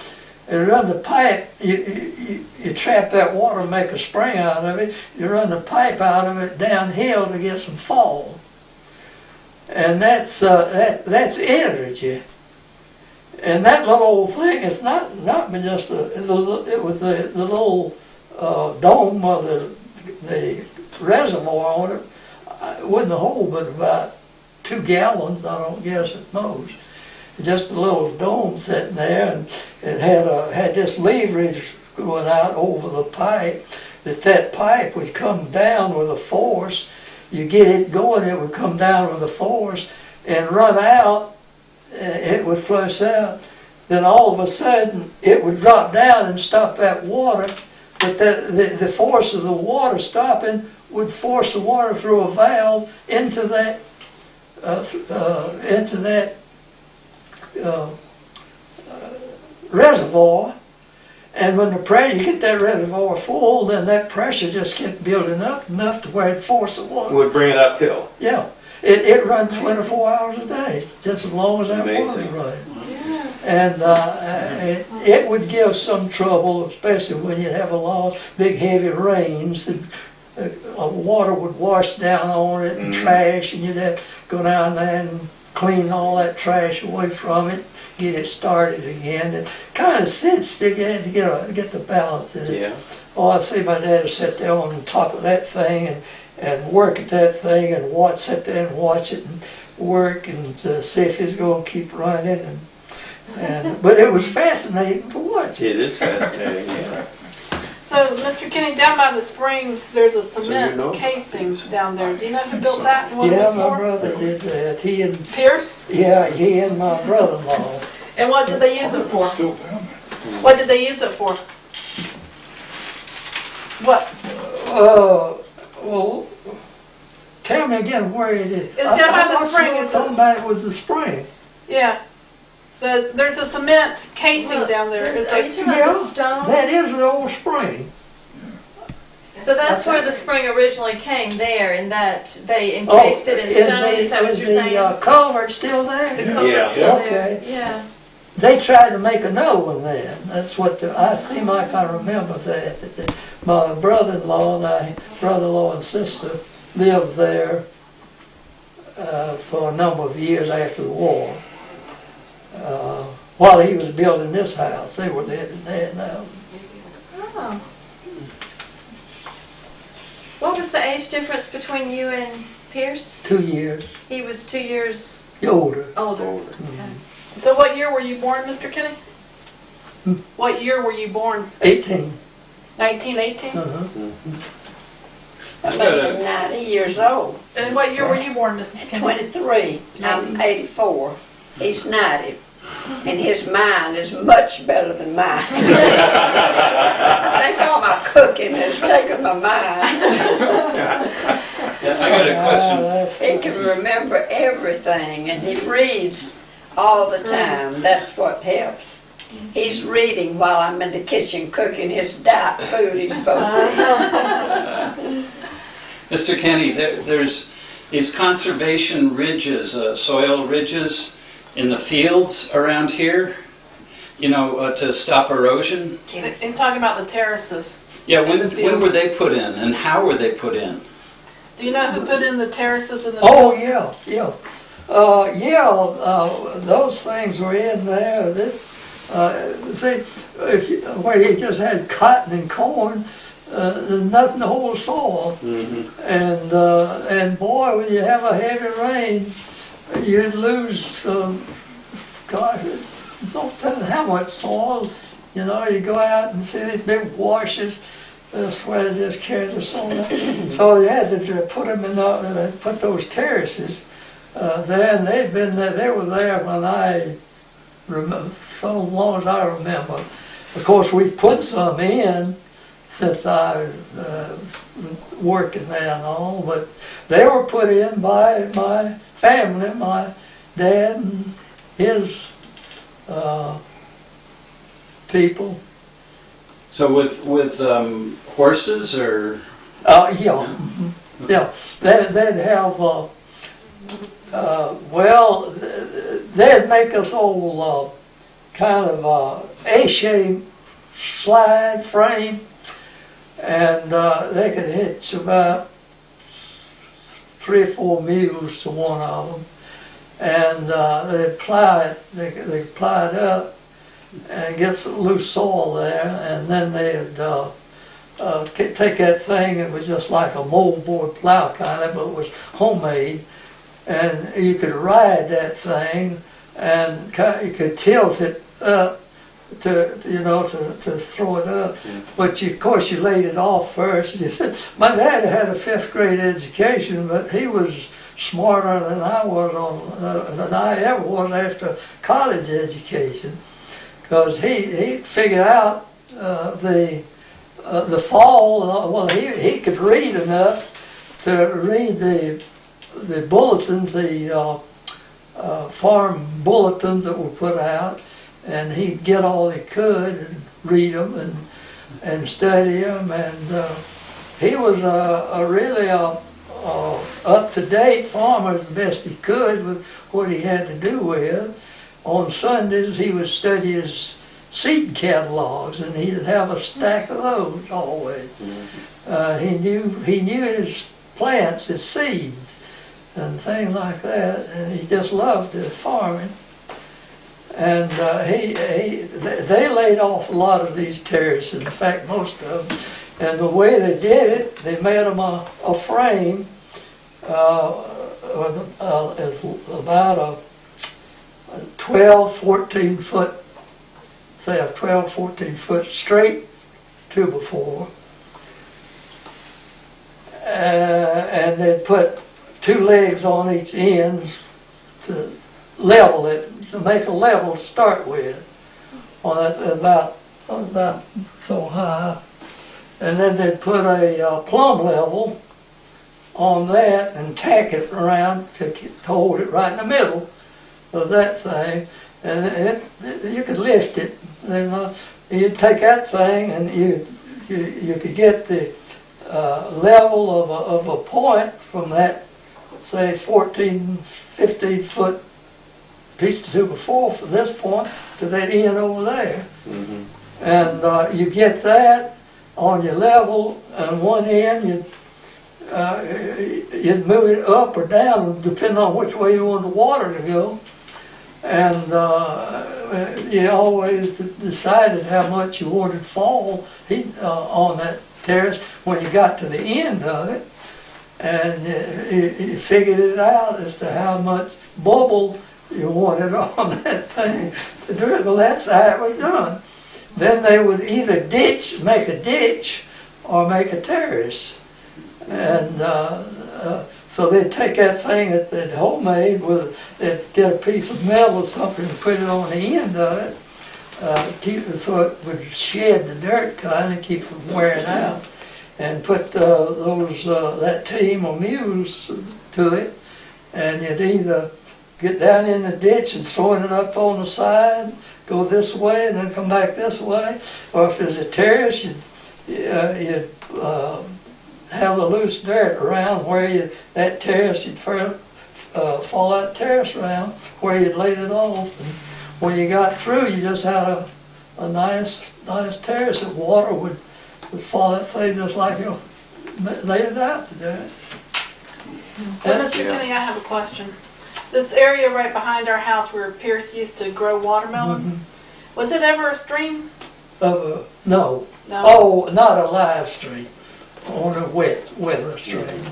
and run the pipe. You trap that water, make a spring out of it. You run the pipe out of it downhill to get some fall, and that's energy. And that little old thing, it's not just it was the little dome of the reservoir on it. It wasn't a whole, but about 2 gallons, I don't guess at most. Just a little dome sitting there, and it had this leverage going out over the pipe. That pipe would come down with a force. You get it going, it would come down with a force and run out. It would flush out. Then all of a sudden, it would drop down and stop that water. But the force of the water stopping would force the water through a valve into that reservoir. And when the pressure, you get that reservoir full, then that pressure just kept building up enough to where it forced the water. Would bring it uphill. Yeah. It run 24 hours a day, just as long as that water was running. And it would give some trouble, especially when you have a lot of big heavy rains. Water would wash down on it and trash, and you'd have to go down there and clean all that trash away from it, get it started again. It kind of sits to get the balance in it. Yeah. Oh, I see my dad sit there on top of that thing and work at that thing and sit there and watch it and work and see if it's going to keep running. But it was fascinating to watch. It is fascinating, yeah. So, Mr. Kenney, down by the spring, there's a cement you know casing down there. Do you know who built that? And what it Yeah, was my for? brother did that. He and Pierce? he and my brother-in-law. And what did they use it for? It's still down there. What did they use it for? What? Well, tell me again where it is. It's down by the I thought spring, you were isn't talking about it was the spring. Yeah. There's a cement casing down there. It's Are you like, talking about the stone? That is an old spring. So that's where the spring originally came there, and that they encased it in stone. Is that what you're saying? Is the culvert still there? The culvert's Yeah. still Okay. there. Yeah. They tried to make another one then. That's what I seem like I remember that my brother-in-law and sister lived there for a number of years after the war. While he was building this house, they were living there now. Oh. What was the age difference between you and Pierce? 2 years He was 2 years older. older. Mhm. so what year were you born, Mr. Kenney? Hmm. What year were you born? 18. 1918? Uh-huh. That makes him 90 years old. And what year were you born, Mrs. Kenney? 23. I'm 84. He's 90. And his mind is much better than mine. I think all my cooking has taken my mind. Yeah, I got a question. He can remember everything, and he reads all the time. That's what helps. He's reading while I'm in the kitchen cooking his diet food he's supposed to eat. Mr. Kenney, there's these conservation ridges, soil ridges in the fields around here, to stop erosion. I'm talking about the terraces. Yeah, In the when field. were they put in and how were they put in? Do you know who put in the terraces in the Oh, fields? yeah. Those things were in there. See, where you just had cotton and corn, there's nothing to hold soil. And boy, when you have a heavy rain, you'd lose, gosh, don't tell how much soil. You know, you go out and see these big washes. That's where they just carried the soil. So you had to put them in put those terraces there, and they'd been there. They were there when I remember, so long as I remember. Of course, we put some in since I was working there and all, but they were put in by my family, my dad and his people. So with horses or? Yeah. They'd have, well, they'd make us all kind of A-shaped slide frame, and they could hitch about 3 or 4 mules to one of them, and they'd ply it. They ply it up and get some loose soil there, and then they'd take that thing. It was just like a moldboard plow kind of, but it was homemade, and you could ride that thing, and you could tilt it up to throw it up. But of course you laid it off first. My dad had a 5th grade education, but he was smarter than I was than I ever was after college education, because he figured out the fall. Well, he could read enough to read the bulletins, the farm bulletins that were put out, and he'd get all he could and read them and study them, and he was a really up-to-date farmer as best he could with what he had to do with. On Sundays he would study his seed catalogs, and he'd have a stack of those always. He knew his plants, his seeds, and things like that, and he just loved the farming. And they laid off a lot of these terraces, in fact most of them, and the way they did it, they made them a frame it's about a 12, 14 foot, say a 12, 14 foot straight 2x4, and they'd put 2 legs on each end to level it, to make a level to start with, on about so high, and then they'd put a plumb level on that and tack it around to hold it right in the middle of that thing, and you could lift it. And you'd take that thing and you could get the level of a point from that, say 14, 15 foot piece of 2x4 from this point to that end over there. And you get that on your level, and one end you'd move it up or down depending on which way you wanted the water to go. And you always decided how much you wanted fall on that terrace when you got to the end of it, and you figured it out as to how much bubble you wanted on that thing to do it. Well, that's how it was done. Then they would either make a ditch or make a terrace. And so they'd take that thing that they'd homemade, they'd get a piece of metal or something and put it on the end of it, so it would shed the dirt kind and keep from wearing out, and put that team of mules to it, and you'd either get down in the ditch and throwing it up on the side, go this way and then come back this way, or if there's a terrace, you'd have the loose dirt around where that terrace, you'd fall that terrace around where you'd laid it off. And when you got through, you just had a nice terrace that water would fall that thing just like you laid it out to do it. So, Mr. Kenney, I have a question. This area right behind our house where Pierce used to grow watermelons, was it ever a stream? No. No. Oh, not a live stream, on a weather stream.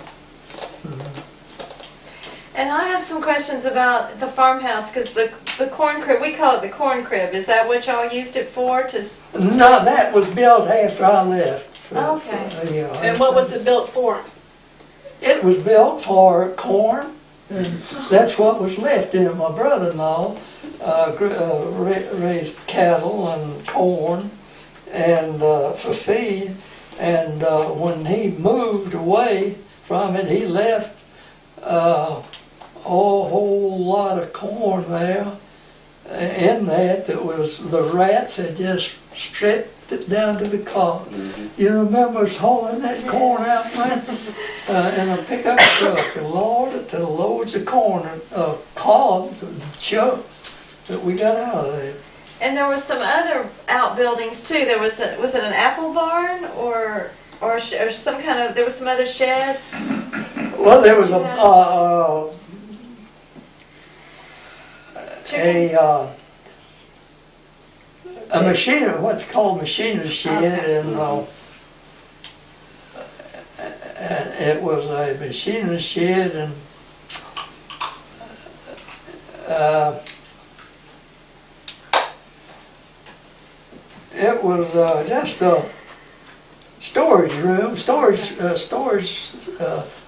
And I have some questions about the farmhouse, because the corn crib, we call it the corn crib. Is that what y'all used it for? No, that was built after I left. Okay. You know, And what was it built for? It was built for corn, and that's what was left in it. My brother-in-law raised cattle and corn and for feed, and when he moved away from it, he left a whole lot of corn there. In that was the rats had just stripped it down to the cob. You remember us hauling that corn out, man, in a pickup truck and loaded to loads of corn, cobs and chunks that we got out of there. And there was some other outbuildings too. There was was it an apple barn or some kind of, there was some other sheds? Well, there was a machine, what's called machiner's shed, and it was a machiner's shed, and it was just a storage room, storage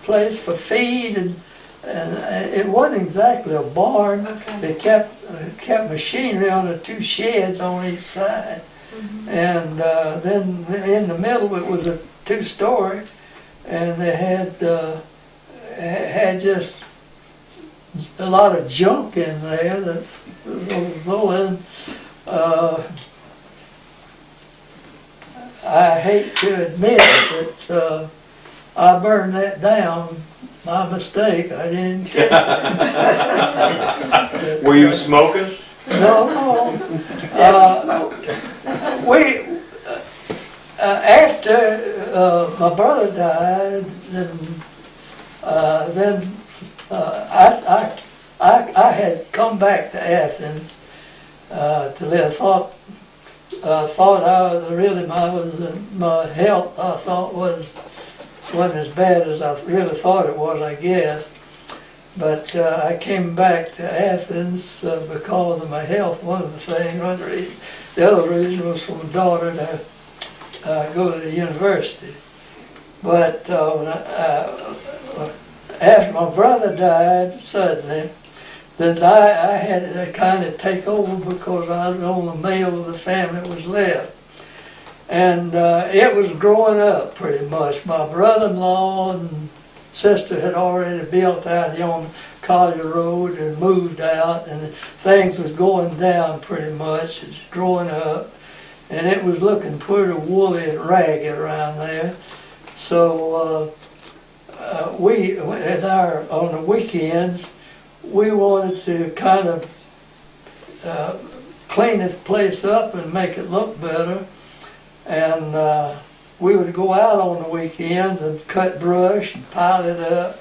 place for feed, and it wasn't exactly a barn. Okay. They kept machinery on the two sheds on each side, and then in the middle it was a two-story, and they had just a lot of junk in there that was going. I hate to admit that I burned that down. My mistake. I didn't intend to. Were you smoking? No. We after my brother died, then I had come back to Athens to live. Thought I was really my health I thought wasn't as bad as I really thought it was, I guess. But I came back to Athens because of my health. One of the things, the other reason was for my daughter to go to the university. But after my brother died suddenly, then I had to kind of take over because I was the only male of the family that was left. And it was growing up pretty much. My brother-in-law and sister had already built out here on Collier Road and moved out, and things was going down pretty much. It's growing up, and it was looking pretty woolly and ragged around there. So we, on the weekends, we wanted to kind of clean this place up and make it look better. And we would go out on the weekends and cut brush and pile it up.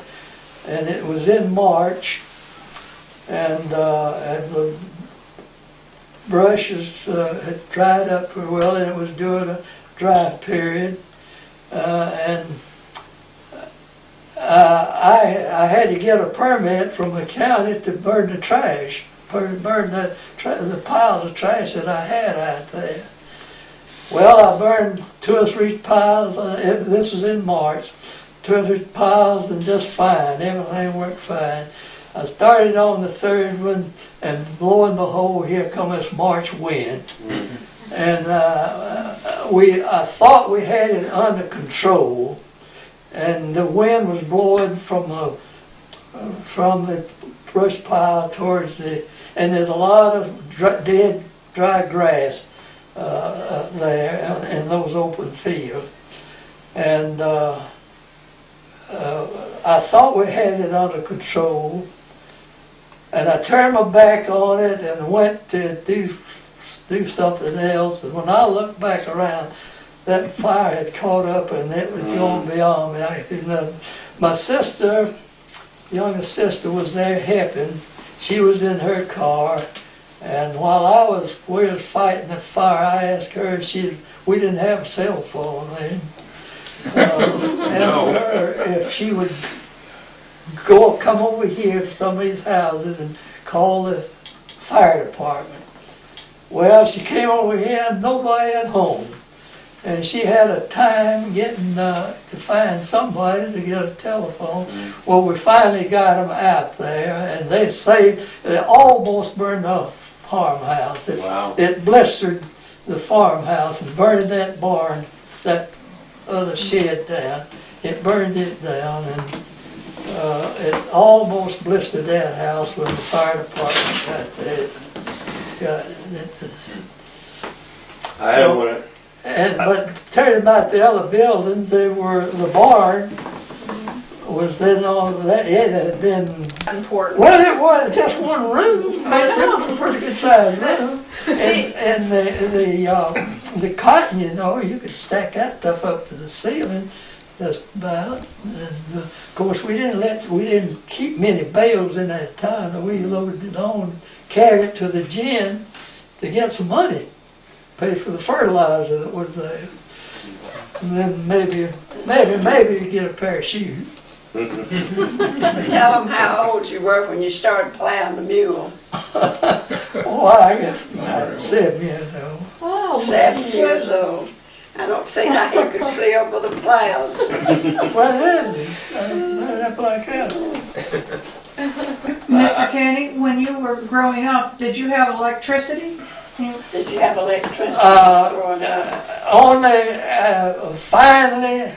And it was in March, and the brushes had dried up pretty well, and it was during a dry period. And I had to get a permit from the county to burn the trash, burn the piles of trash that I had out there. Well, I burned 2 or 3 piles, this was in March, 2 or 3 piles, and just fine, everything worked fine. I started on the 3rd one, and lo and behold, here come this March wind. And I thought we had it under control, and the wind was blowing from the brush pile towards and there's a lot of dead, dry grass there in those open fields. And I thought we had it under control, and I turned my back on it and went to do something else, and when I looked back around, that fire had caught up and it was going beyond me. I could do nothing. My sister, youngest sister, was there helping, she was in her car, and while we was fighting the fire, I asked her if we didn't have a cell phone then. Asked her if she would come over here to some of these houses and call the fire department. Well, she came over here and nobody at home. And she had a time getting to find somebody to get a telephone. Well, we finally got them out there, and they almost burned the farmhouse. It blistered the farmhouse and burned that barn, that other shed down. It burned it down, and it almost blistered that house when the fire department got there. But turning about the other buildings, the barn was in all that. It had been Important. well, it was just one room. It was a pretty good sized room, and the cotton, you could stack that stuff up to the ceiling, just about. And of course, we didn't keep many bales in that time. We loaded it on, carried it to the gin to get some money. Pay for the fertilizer that was there, and then maybe you get a pair of shoes. Tell them how old you were when you started plowing the mule. Oh, I guess about 7 years old. Oh, 7 years old. I don't see how he could see over the plows. Well, it is. Up like that. Mr. Kenney, when you were growing up, did you have electricity? Did you have electricity growing up? Only finally,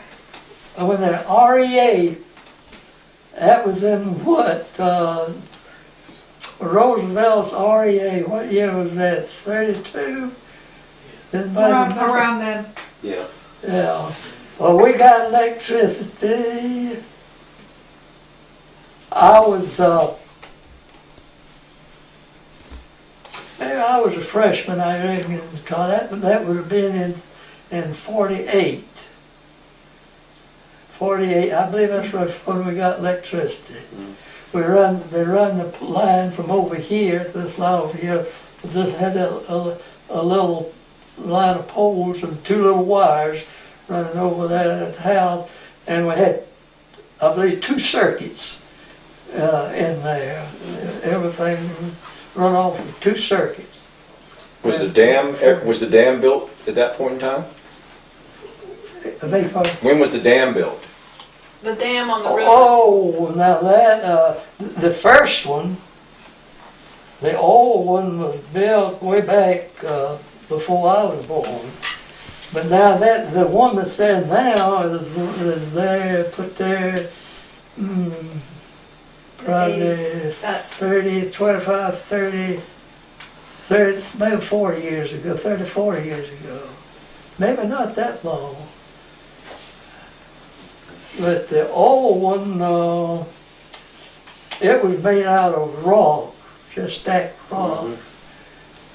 when the REA, that was in what, Roosevelt's REA, what year was that, 32? Around then. Yeah. Yeah. Well, we got electricity. I was a freshman, I reckon, that would have been in 48. 48, I believe that's when we got electricity. They run the line from over here to this line over here. We just had a little line of poles and 2 little wires running over that at the house, and we had, I believe, 2 circuits in there. Everything was run off of 2 circuits. Was the dam built at that point in time? When was the dam built? The dam on the river. Oh, now that the first one, the old one was built way back before I was born. But now that the one that's there now is there, put there, probably 30, 25, 30, maybe 40 years ago, 30, 40 years ago. Maybe not that long. But the old one, it was made out of rock, just stacked rock.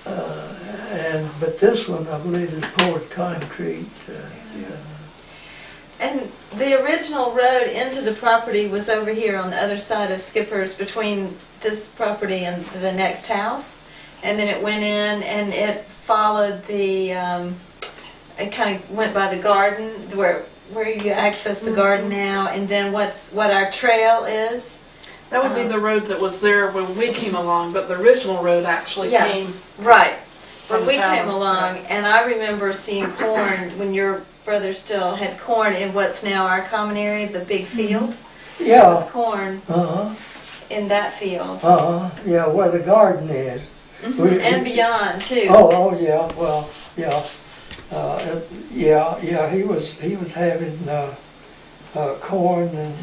But this one, I believe, is poured concrete. And the original road into the property was over here on the other side of Skipper's, between this property and the next house. And then it went in and it followed the, it kind of went by the garden where you access the garden now, and then what our trail is. That would be the road that was there when we came along, but the original road actually came. Right. When we came along, and I remember seeing corn when your brother still had corn in what's now our common area, the big field. Yeah. There was corn in that field. Yeah, where the garden is. And beyond too. Oh yeah, well, yeah. He was having corn and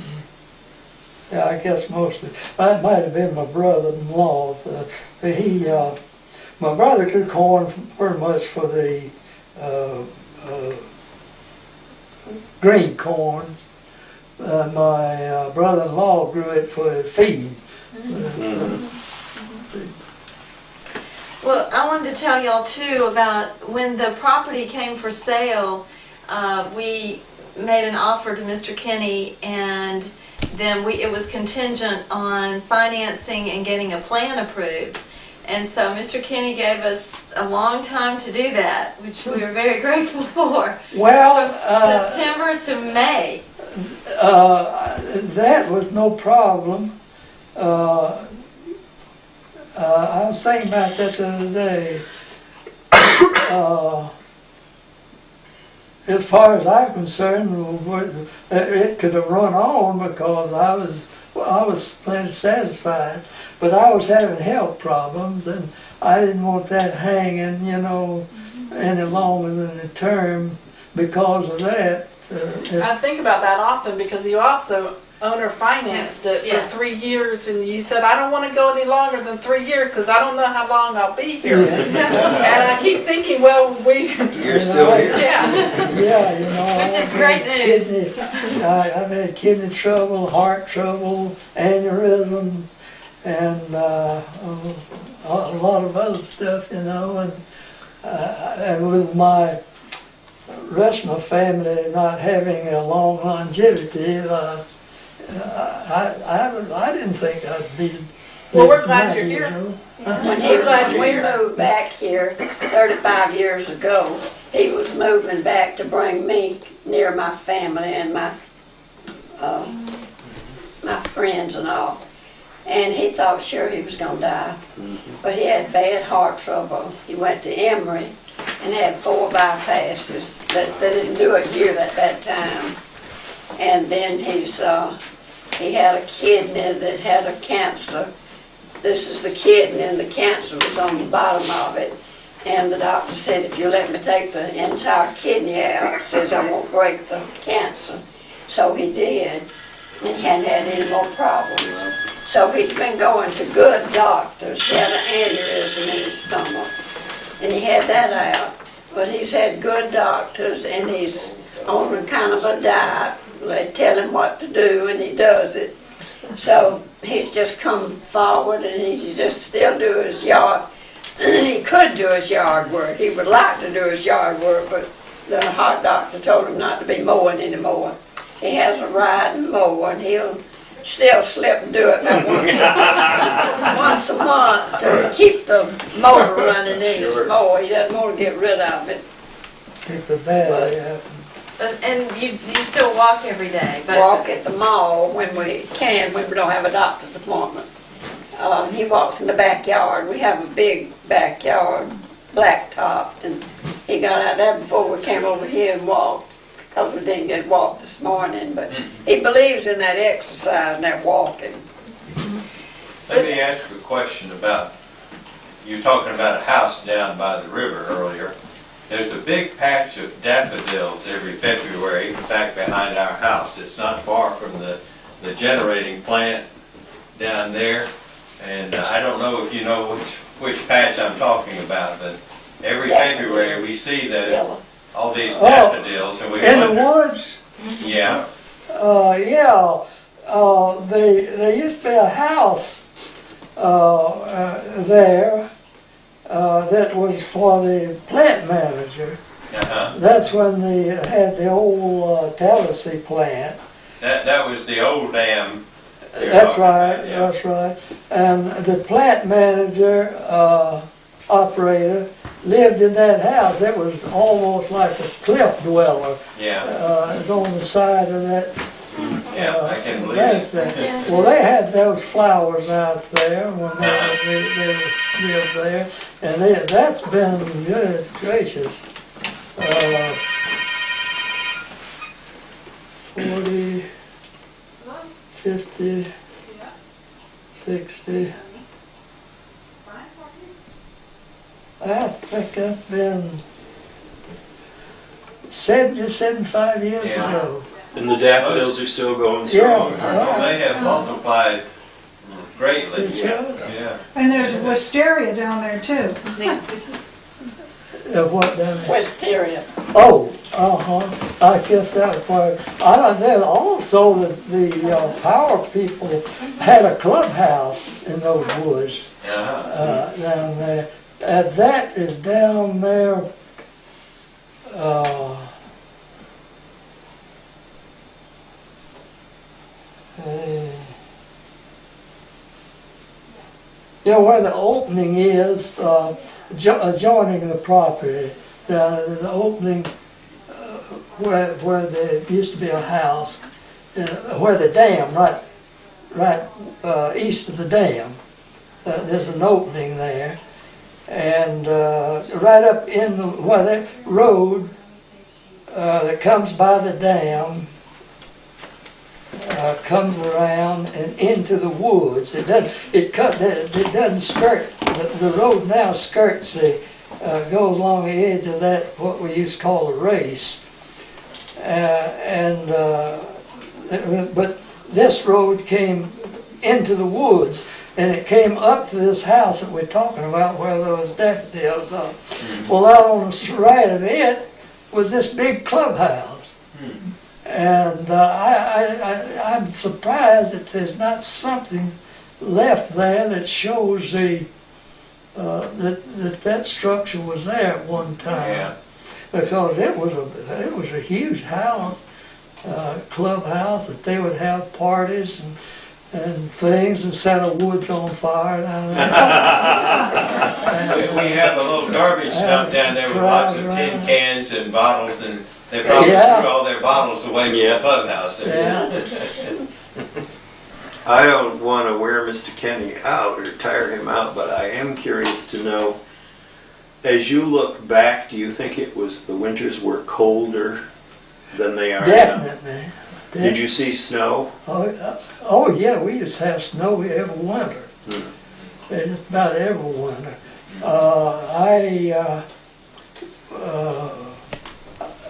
I guess mostly. That might have been my brother-in-law's. My brother grew corn pretty much for the green corn. My brother-in-law grew it for feed. Well, I wanted to tell y'all too about when the property came for sale. We made an offer to Mr. Kenney, and then it was contingent on financing and getting a plan approved. And so Mr. Kenney gave us a long time to do that, which we are very grateful for. Well, From September to May. that was no problem. I was thinking about that the other day. As far as I'm concerned, it could have run on because I was plenty satisfied. But I was having health problems, and I didn't want that hanging, you know, any longer than the term because of that. I think about that often because you also owner financed it Yeah. for 3 years, and you said, I don't want to go any longer than 3 years because I don't know how long I'll be here. And I keep thinking, well, You're still here. yeah. Yeah, you know. Which is great news. I've had kidney trouble, heart trouble, aneurysm, and a lot of other stuff, you know. And with my rest of my family not having a long longevity, I didn't think I'd be. Well, we're glad you're here. When glad you're we here. moved back here 35 years ago, he was moving back to bring me near my family and my friends and all. And he thought sure he was going to die. But he had bad heart trouble. He went to Emory and had 4 bypasses. They didn't do it here at that time. And then he had a kidney that had a cancer. This is the kidney, and the cancer was on the bottom of it. And the doctor said, if you let me take the entire kidney out, says I won't break the cancer. So he did, and he hadn't had any more problems. So he's been going to good doctors. He had an aneurysm in his stomach, and he had that out. But he's had good doctors, and he's on a kind of a diet. They tell him what to do, and he does it. So he's just come forward, and he just still do his yard. He could do his yard work. He would like to do his yard work, but the heart doctor told him not to be mowing anymore. He has a riding mower, and he'll still slip and do it about once a month to keep the motor running in his mower. He doesn't want to get rid of it. Keep the battery up. And you still walk every day, but Walk at the mall when we can, when we don't have a doctor's appointment. He walks in the backyard. We have a big backyard, blacktop, and he got out there before we came over here and walked, because we didn't get walked this morning. But he believes in that exercise and that walking. Let me ask a question about, you were talking about a house down by the river earlier. There's a big patch of daffodils every February back behind our house. It's not far from the generating plant down there. And I don't know if you know which patch I'm talking about, but every February we see all these daffodils, and we In wonder. the woods? Yeah. Yeah. There used to be a house there that was for the plant manager. That's when they had the old Tallahassee plant. That was the old dam. That's right, that's right. And the plant manager, operator, lived in that house. It was almost like a cliff dweller. Yeah. It was on the side of that. Yeah, I can believe bank it. there. Well, they had those flowers out there when they lived there, and that's been good gracious. 40, 50, 60. I think I've been 70, 75 years ago. And the daffodils are still going strong. Yes, They have multiplied greatly. Yeah. And there's wisteria down there too. What down there? Wisteria. Oh, I guess that was part. I don't know. Also, the power people had a clubhouse in those woods down there. That is down there. where the opening is, adjoining the property, the opening where there used to be a house, where the dam, right east of the dam, there's an opening there, and right up in where that road that comes by the dam comes around and into the woods. It doesn't skirt. The road now skirts goes along the edge of that what we used to call a race, but this road came into the woods, and it came up to this house that we're talking about where there was daffodils on. Well, out on the right of it was this big clubhouse. And I'm surprised that there's not something left there that shows that structure was there at one time. Yeah. Because it was a huge house, clubhouse that they would have parties and things and set the woods on fire down there. We have a little garbage dump down there with lots of tin cans and bottles, and they probably threw all their bottles away from the clubhouse. Yeah. I don't want to wear Mr. Kenney out or tire him out, but I am curious to know, as you look back, do you think the winters were colder than they are now? Definitely. Did you see snow? Oh yeah, we used to have snow every winter. Just about every winter.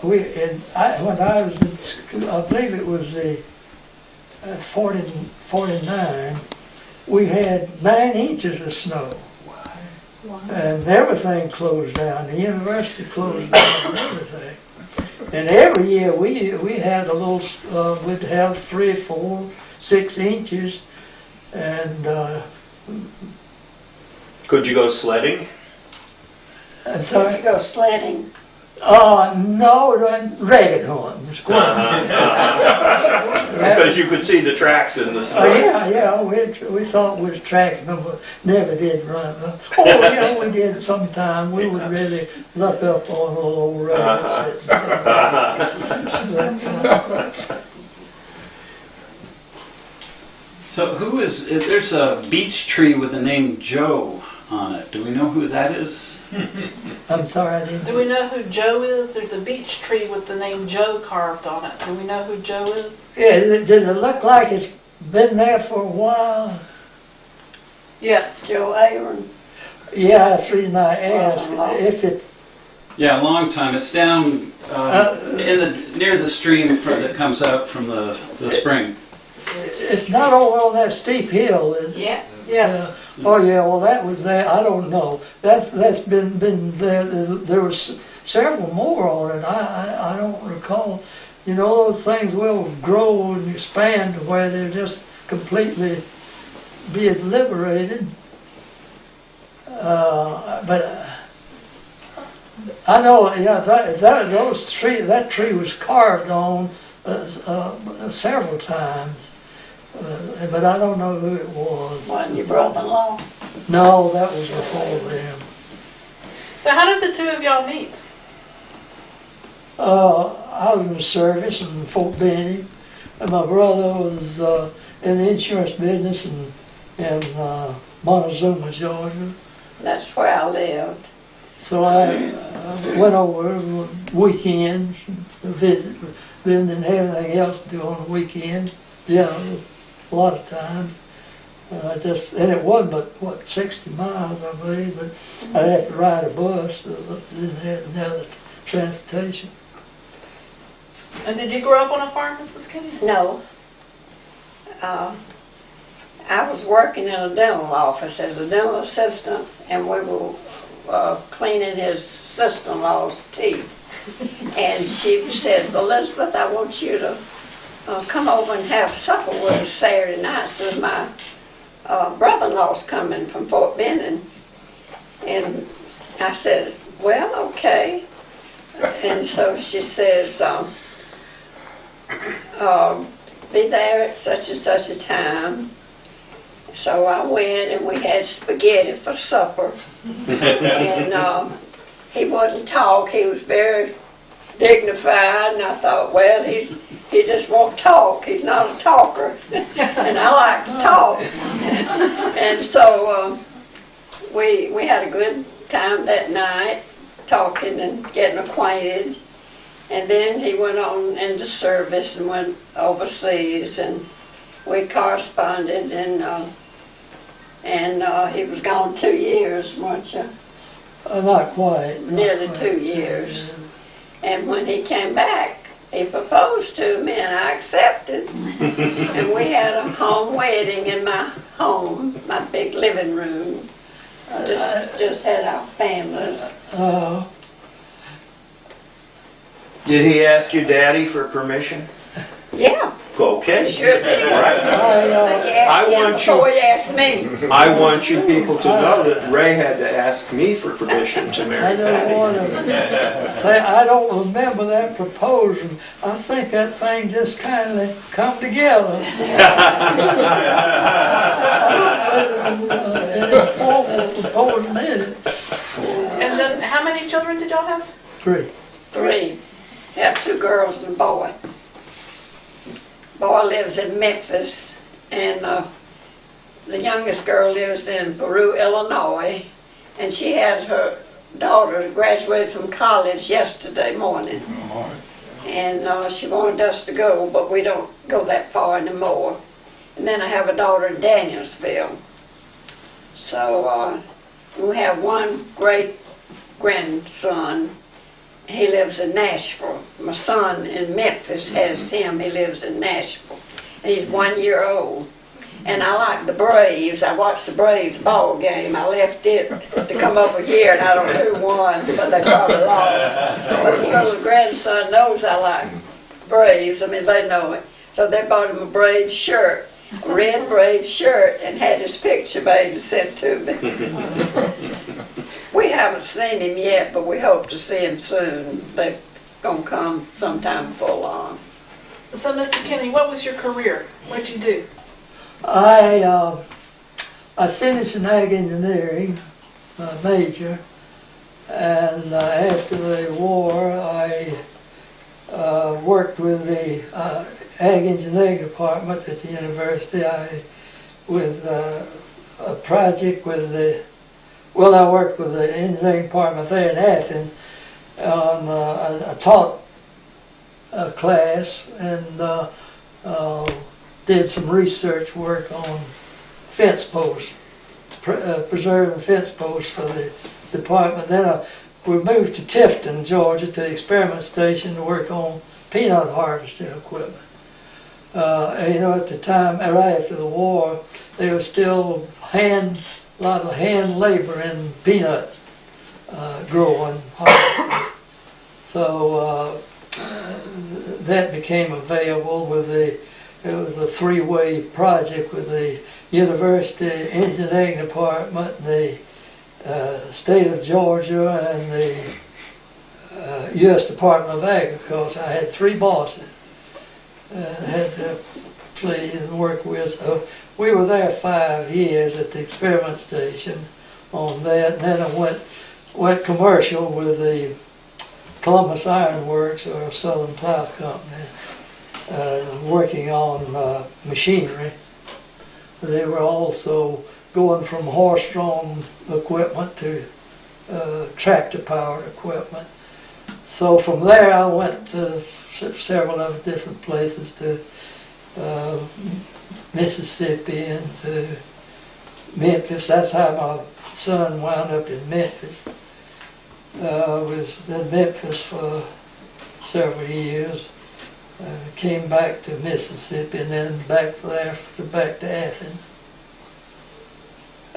When I was in school, I believe it was the 49, we had 9 inches of snow. Wow. And everything closed down. The university closed down and everything. And every year we had a little, we'd have 3, 4, 6 inches. And could you go sledding? I'm sorry? Did you go sledding? No, rabbit hunting, squirrel. Because you could see the tracks in the snow. Yeah, we thought we was tracking them, but never did run them. Oh, we did sometime. We would really look up on a little old rabbits. So there's a beech tree with the name Joe on it. Do we know who that is? I'm sorry, I didn't. Do we know who Joe is? There's a beech tree with the name Joe carved on it. Do we know who Joe is? Yeah, does it look like it's been there for a while? Yes. Joe Aaron. Yeah, that's the reason I asked. If it's... Yeah, a long time. It's down near the stream that comes out from the spring. It's not over on that steep hill, is it? Yeah. Yes. Oh yeah, well that was there. I don't know. That's been there. There was several more on it. I don't recall. You know, those things will grow and expand to where they're just completely being liberated. But I know, yeah, that tree was carved on several times. But I don't know who it was. Wasn't your brother-in-law? No, that was before them. So how did the two of y'all meet? I was in the service in Fort Benning, and my brother was in the insurance business in Montezuma, Georgia. That's where I lived. So I went over weekends to visit, didn't have anything else to do on the weekends. Yeah, a lot of times. And it wasn't but 60 miles, I believe, but I'd have to ride a bus, so I didn't have any other transportation. And did you grow up on a farm, Mrs. Kenney? No. I was working in a dental office as a dental assistant, and we were cleaning his sister-in-law's teeth. And she says, Elizabeth, I want you to come over and have supper with us Saturday night. So my brother-in-law's coming from Fort Benning. And I said, well, okay. And so she says, be there at such and such a time. So I went and we had spaghetti for supper. And he wouldn't talk. He was very dignified, and I thought, well, he just won't talk. He's not a talker, and I like to talk. And so we had a good time that night, talking and getting acquainted. And then he went on into service and went overseas, and we corresponded, and he was gone 2 years, weren't you? Not quite. Nearly 2 years. And when he came back, he proposed to me, and I accepted. And we had a home wedding in my home, my big living room. Just had our families. Did he ask your daddy for permission? Yeah. Okay. He sure did. Right. I want you. Before he asked me. I want you people to know that Ray had to ask me for permission to marry I Patty. don't want to say, I don't remember that proposal. I think that thing just kind of come together. In a formal proposal minute. And then, how many children did y'all have? 3. 3. Have 2 girls and a boy. Boy lives in Memphis, and the youngest girl lives in Peru, Illinois, and she had her daughter graduate from college yesterday morning. And she wanted us to go, but we don't go that far anymore. And then I have a daughter in Danielsville. So we have one great grandson. He lives in Nashville. My son in Memphis has him. He lives in Nashville. And he's 1 year old. And I like the Braves. I watched the Braves ball game. I left it to come over here, and I don't know who won, but they probably lost. But the little grandson knows I like Braves. I mean, they know it. So they bought him a Braves shirt, a red Braves shirt, and had his picture made and sent to me. We haven't seen him yet, but we hope to see him soon. They're going to come sometime before long. So, Mr. Kenney, what was your career? What did you do? I finished in ag engineering, major, and after the war I worked with the ag engineering department at the university. With a project with I worked with the engineering department there in Athens on I taught a class and did some research work on fence posts, preserving fence posts for the department. Then we moved to Tifton, Georgia, to the experiment station to work on peanut harvesting equipment. And, you know, at the time, right after the war, there was still a lot of hand labor in peanut growing. So that became available with it was a three-way project with the University Engineering Department, the State of Georgia, and the U.S. Department of Agriculture. I had 3 bosses I had to please and work with. So we were there 5 years at the experiment station on that, and then I went commercial with the Columbus Iron Works or Southern Plow Company, working on machinery. They were also going from horse-drawn equipment to tractor-powered equipment. So from there I went to several other different places, to Mississippi and to Memphis. That's how my son wound up in Memphis. Was in Memphis for several years. Came back to Mississippi and then back to Athens.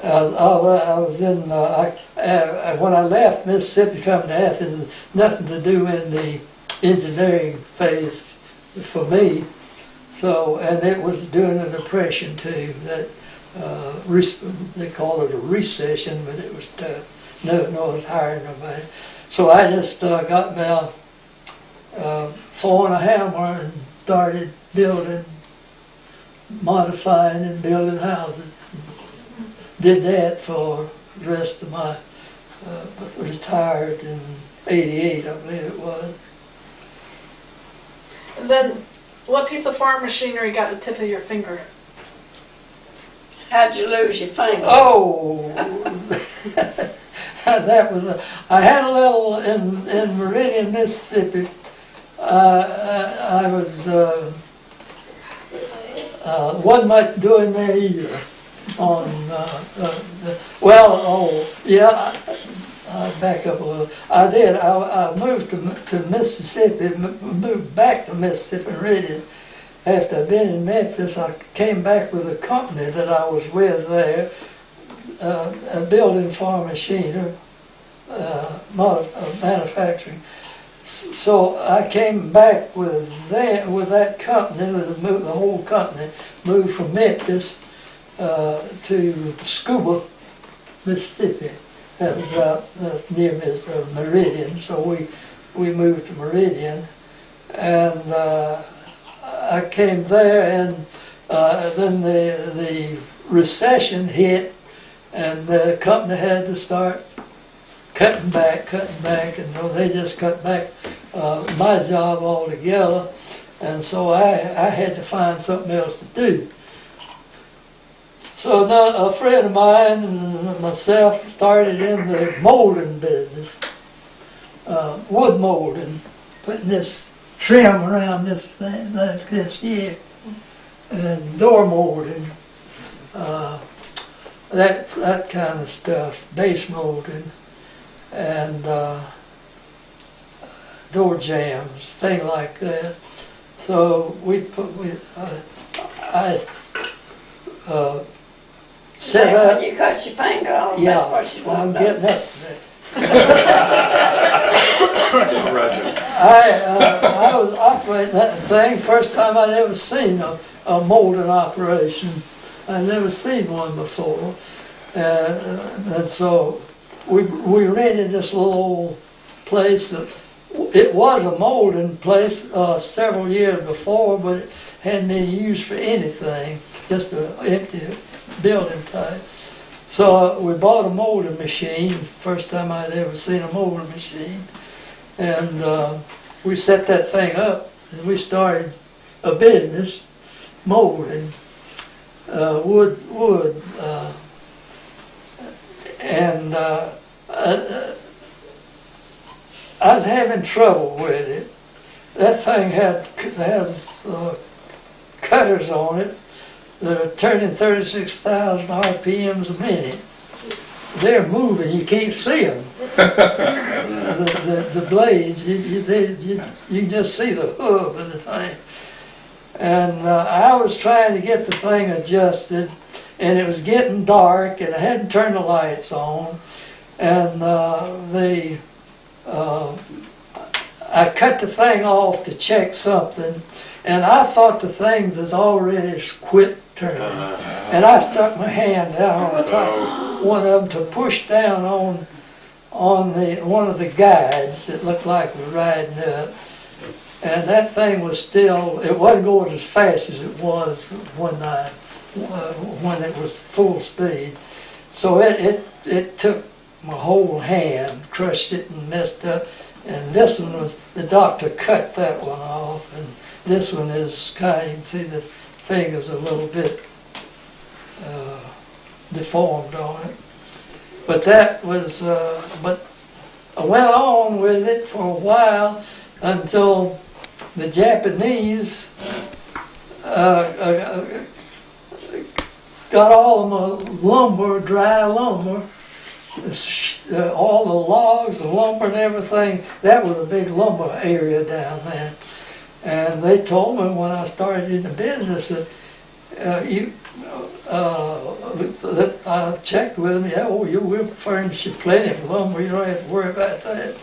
I was in, when I left Mississippi coming to Athens, nothing to do in the engineering phase for me. So, and it was during the Depression too, that they call it a recession, but it was tough. No one was hiring nobody. So I just got my saw and a hammer and started building modifying and building houses. Did that for the rest of my, retired in '88, I believe it was. And then, what piece of farm machinery got the tip of your finger? How'd you lose your finger? Oh, that was I had a little in Meridian, Mississippi. I was wasn't much doing there either. I'll back up a little. I did. I moved to Mississippi, moved back to Mississippi, Meridian. After I'd been in Memphis, I came back with a company that I was with there, building farm machinery, manufacturing. So I came back with that company, the whole company, moved from Memphis to Scuba, Mississippi. That was out near Meridian. So we moved to Meridian, and I came there, and then the recession hit, and the company had to start cutting back, and so they just cut back my job altogether, and so I had to find something else to do. So a friend of mine and myself started in the molding business, wood molding, putting this trim around this thing like this here, and door molding, that kind of stuff, base molding, and door jams, things like that. So I set up. When you cut your finger off, Yeah, that's what you want I'm to getting know. up I was operating that thing, first time I'd ever seen a molding operation. I'd never seen one before. And so we rented this little old place. It was a molding place several years before, but it hadn't been used for anything, just an empty building type. So we bought a molding machine, first time I'd ever seen a molding machine. And we set that thing up, and we started a business molding wood. And I was having trouble with it. That thing has cutters on it that are turning 36,000 RPMs a minute. They're moving, you can't see them. The blades, you can just see the hub of the thing. And I was trying to get the thing adjusted, and it was getting dark, and I hadn't turned the lights on. And I cut the thing off to check something, and I thought the things has already quit turning. And I stuck my hand down on top, one of them, to push down on one of the guides that looked like we were riding up. And that thing was still, it wasn't going as fast as it was when it was full speed. So it took my whole hand, crushed it and messed up. And this one was, the doctor cut that one off, and this one is kind of, you can see the fingers a little bit deformed on it. But that was, but I went on with it for a while until the Japanese got all my lumber, dry lumber, all the logs, the lumber and everything. That was a big lumber area down there. And they told me when I started in the business that that I checked with them, yeah, we'll furnish you plenty of lumber, you don't have to worry about that.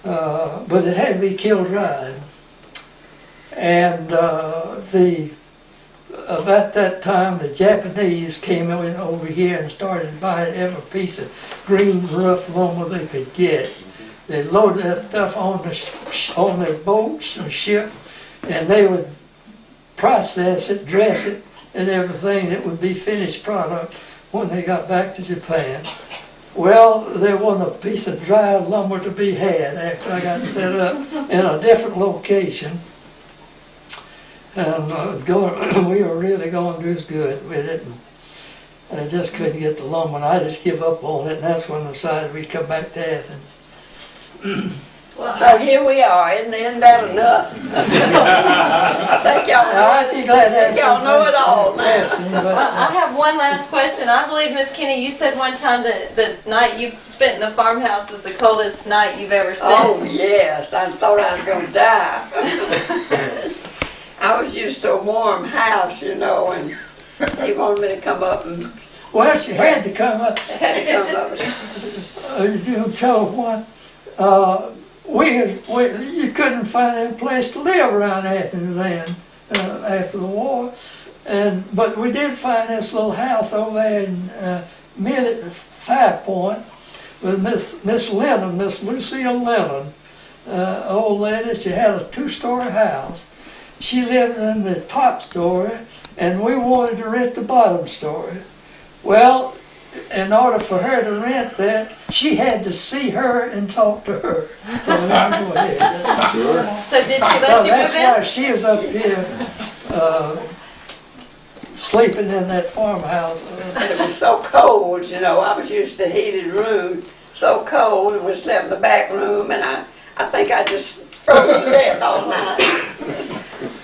But it had to be killed right. And about that time, the Japanese came in over here and started buying every piece of green rough lumber they could get. They loaded that stuff on their boats and ship, and they would process it, dress it, and everything that would be finished product when they got back to Japan. Well, there wasn't a piece of dry lumber to be had after I got set up in a different location. And we were really going to do good with it. And I just couldn't get the lumber, and I just give up on it, and that's when I decided we'd come back to Athens. So here we are, isn't that enough? I think I'd be glad to have y'all know it all now. Well, I have one last question. I believe, Miss Kenney, you said one time that the night you spent in the farmhouse was the coldest night you've ever spent. Oh, yes. I thought I was going to die. I was used to a warm house, you know, and he wanted me to come up and... Well, she had to come up. Had to come up. You tell her what, you couldn't find any place to live around Athens then, after the war. But we did find this little house over there in Five Point with Miss Lennon, Miss Lucille Lennon, old lady. She had a 2-story house. She lived in the top story, and we wanted to rent the bottom story. Well, in order for her to rent that, she had to see her and talk to her. So go ahead. Sure. So did she let you move in? That's why she was up here sleeping in that farmhouse. It was so cold, you know. I was used to a heated room. So cold, and we slept in the back room, and I think I just froze to death all night.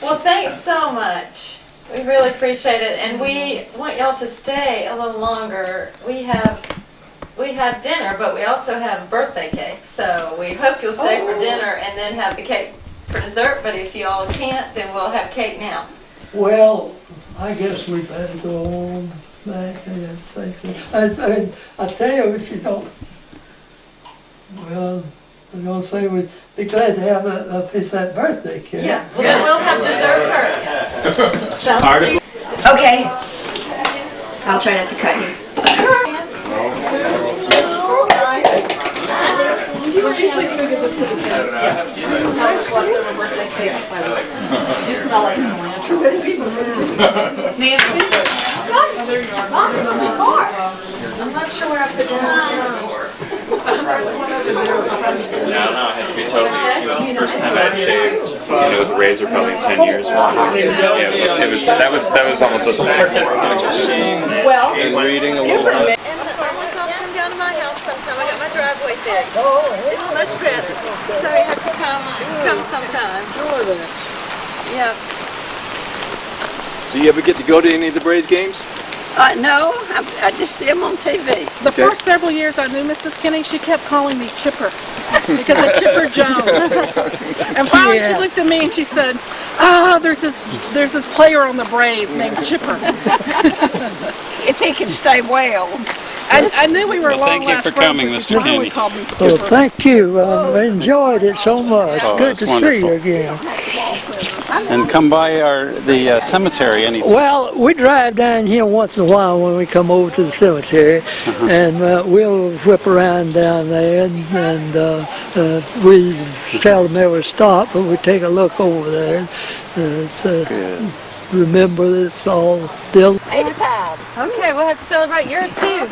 Well, thanks so much. We really appreciate it, and we want y'all to stay a little longer. We have dinner, but we also have birthday cake. So we hope you'll stay for dinner and then have the cake for dessert. But if y'all can't, then we'll have cake now. Well, I guess we better go on back. I tell you, if you don't, well, I'm going to say we'd be glad to have a piece of that birthday cake. Yeah, well, then we'll have dessert first. Okay. I'll try not to cut you. Would you please go give this to the kids? Yes. Sometimes leftover birthday cakes. You smell like cilantro. Nancy? Oh, there you are. I'm not sure where I put down. No, I had to be totally. It was the first time I had shaved, with a razor probably in 10 years. Yeah, it was almost a surprise. Well, and reading a little bit. And I want y'all to come down to my house sometime. I got my driveway fixed. It's much better. So you have to come sometime. Yep. Do you ever get to go to any of the Braves games? No, I just see them on TV. The first several years I knew Mrs. Kenney, she kept calling me Chipper because of Chipper Jones. And finally she looked at me and she said, there's this player on the Braves named Chipper. If he can stay well. I knew we were long Thank you for coming, Mr. Kenney. Called me Skipper. Well, thank you. I enjoyed it so much. Good to see you again. And come by the cemetery anytime. Well, we drive down here once in a while when we come over to the cemetery, and we'll whip around down there, and we seldom ever stop, but we take a look over there. Remember, it's all still 85. Okay, we'll have to celebrate yours too.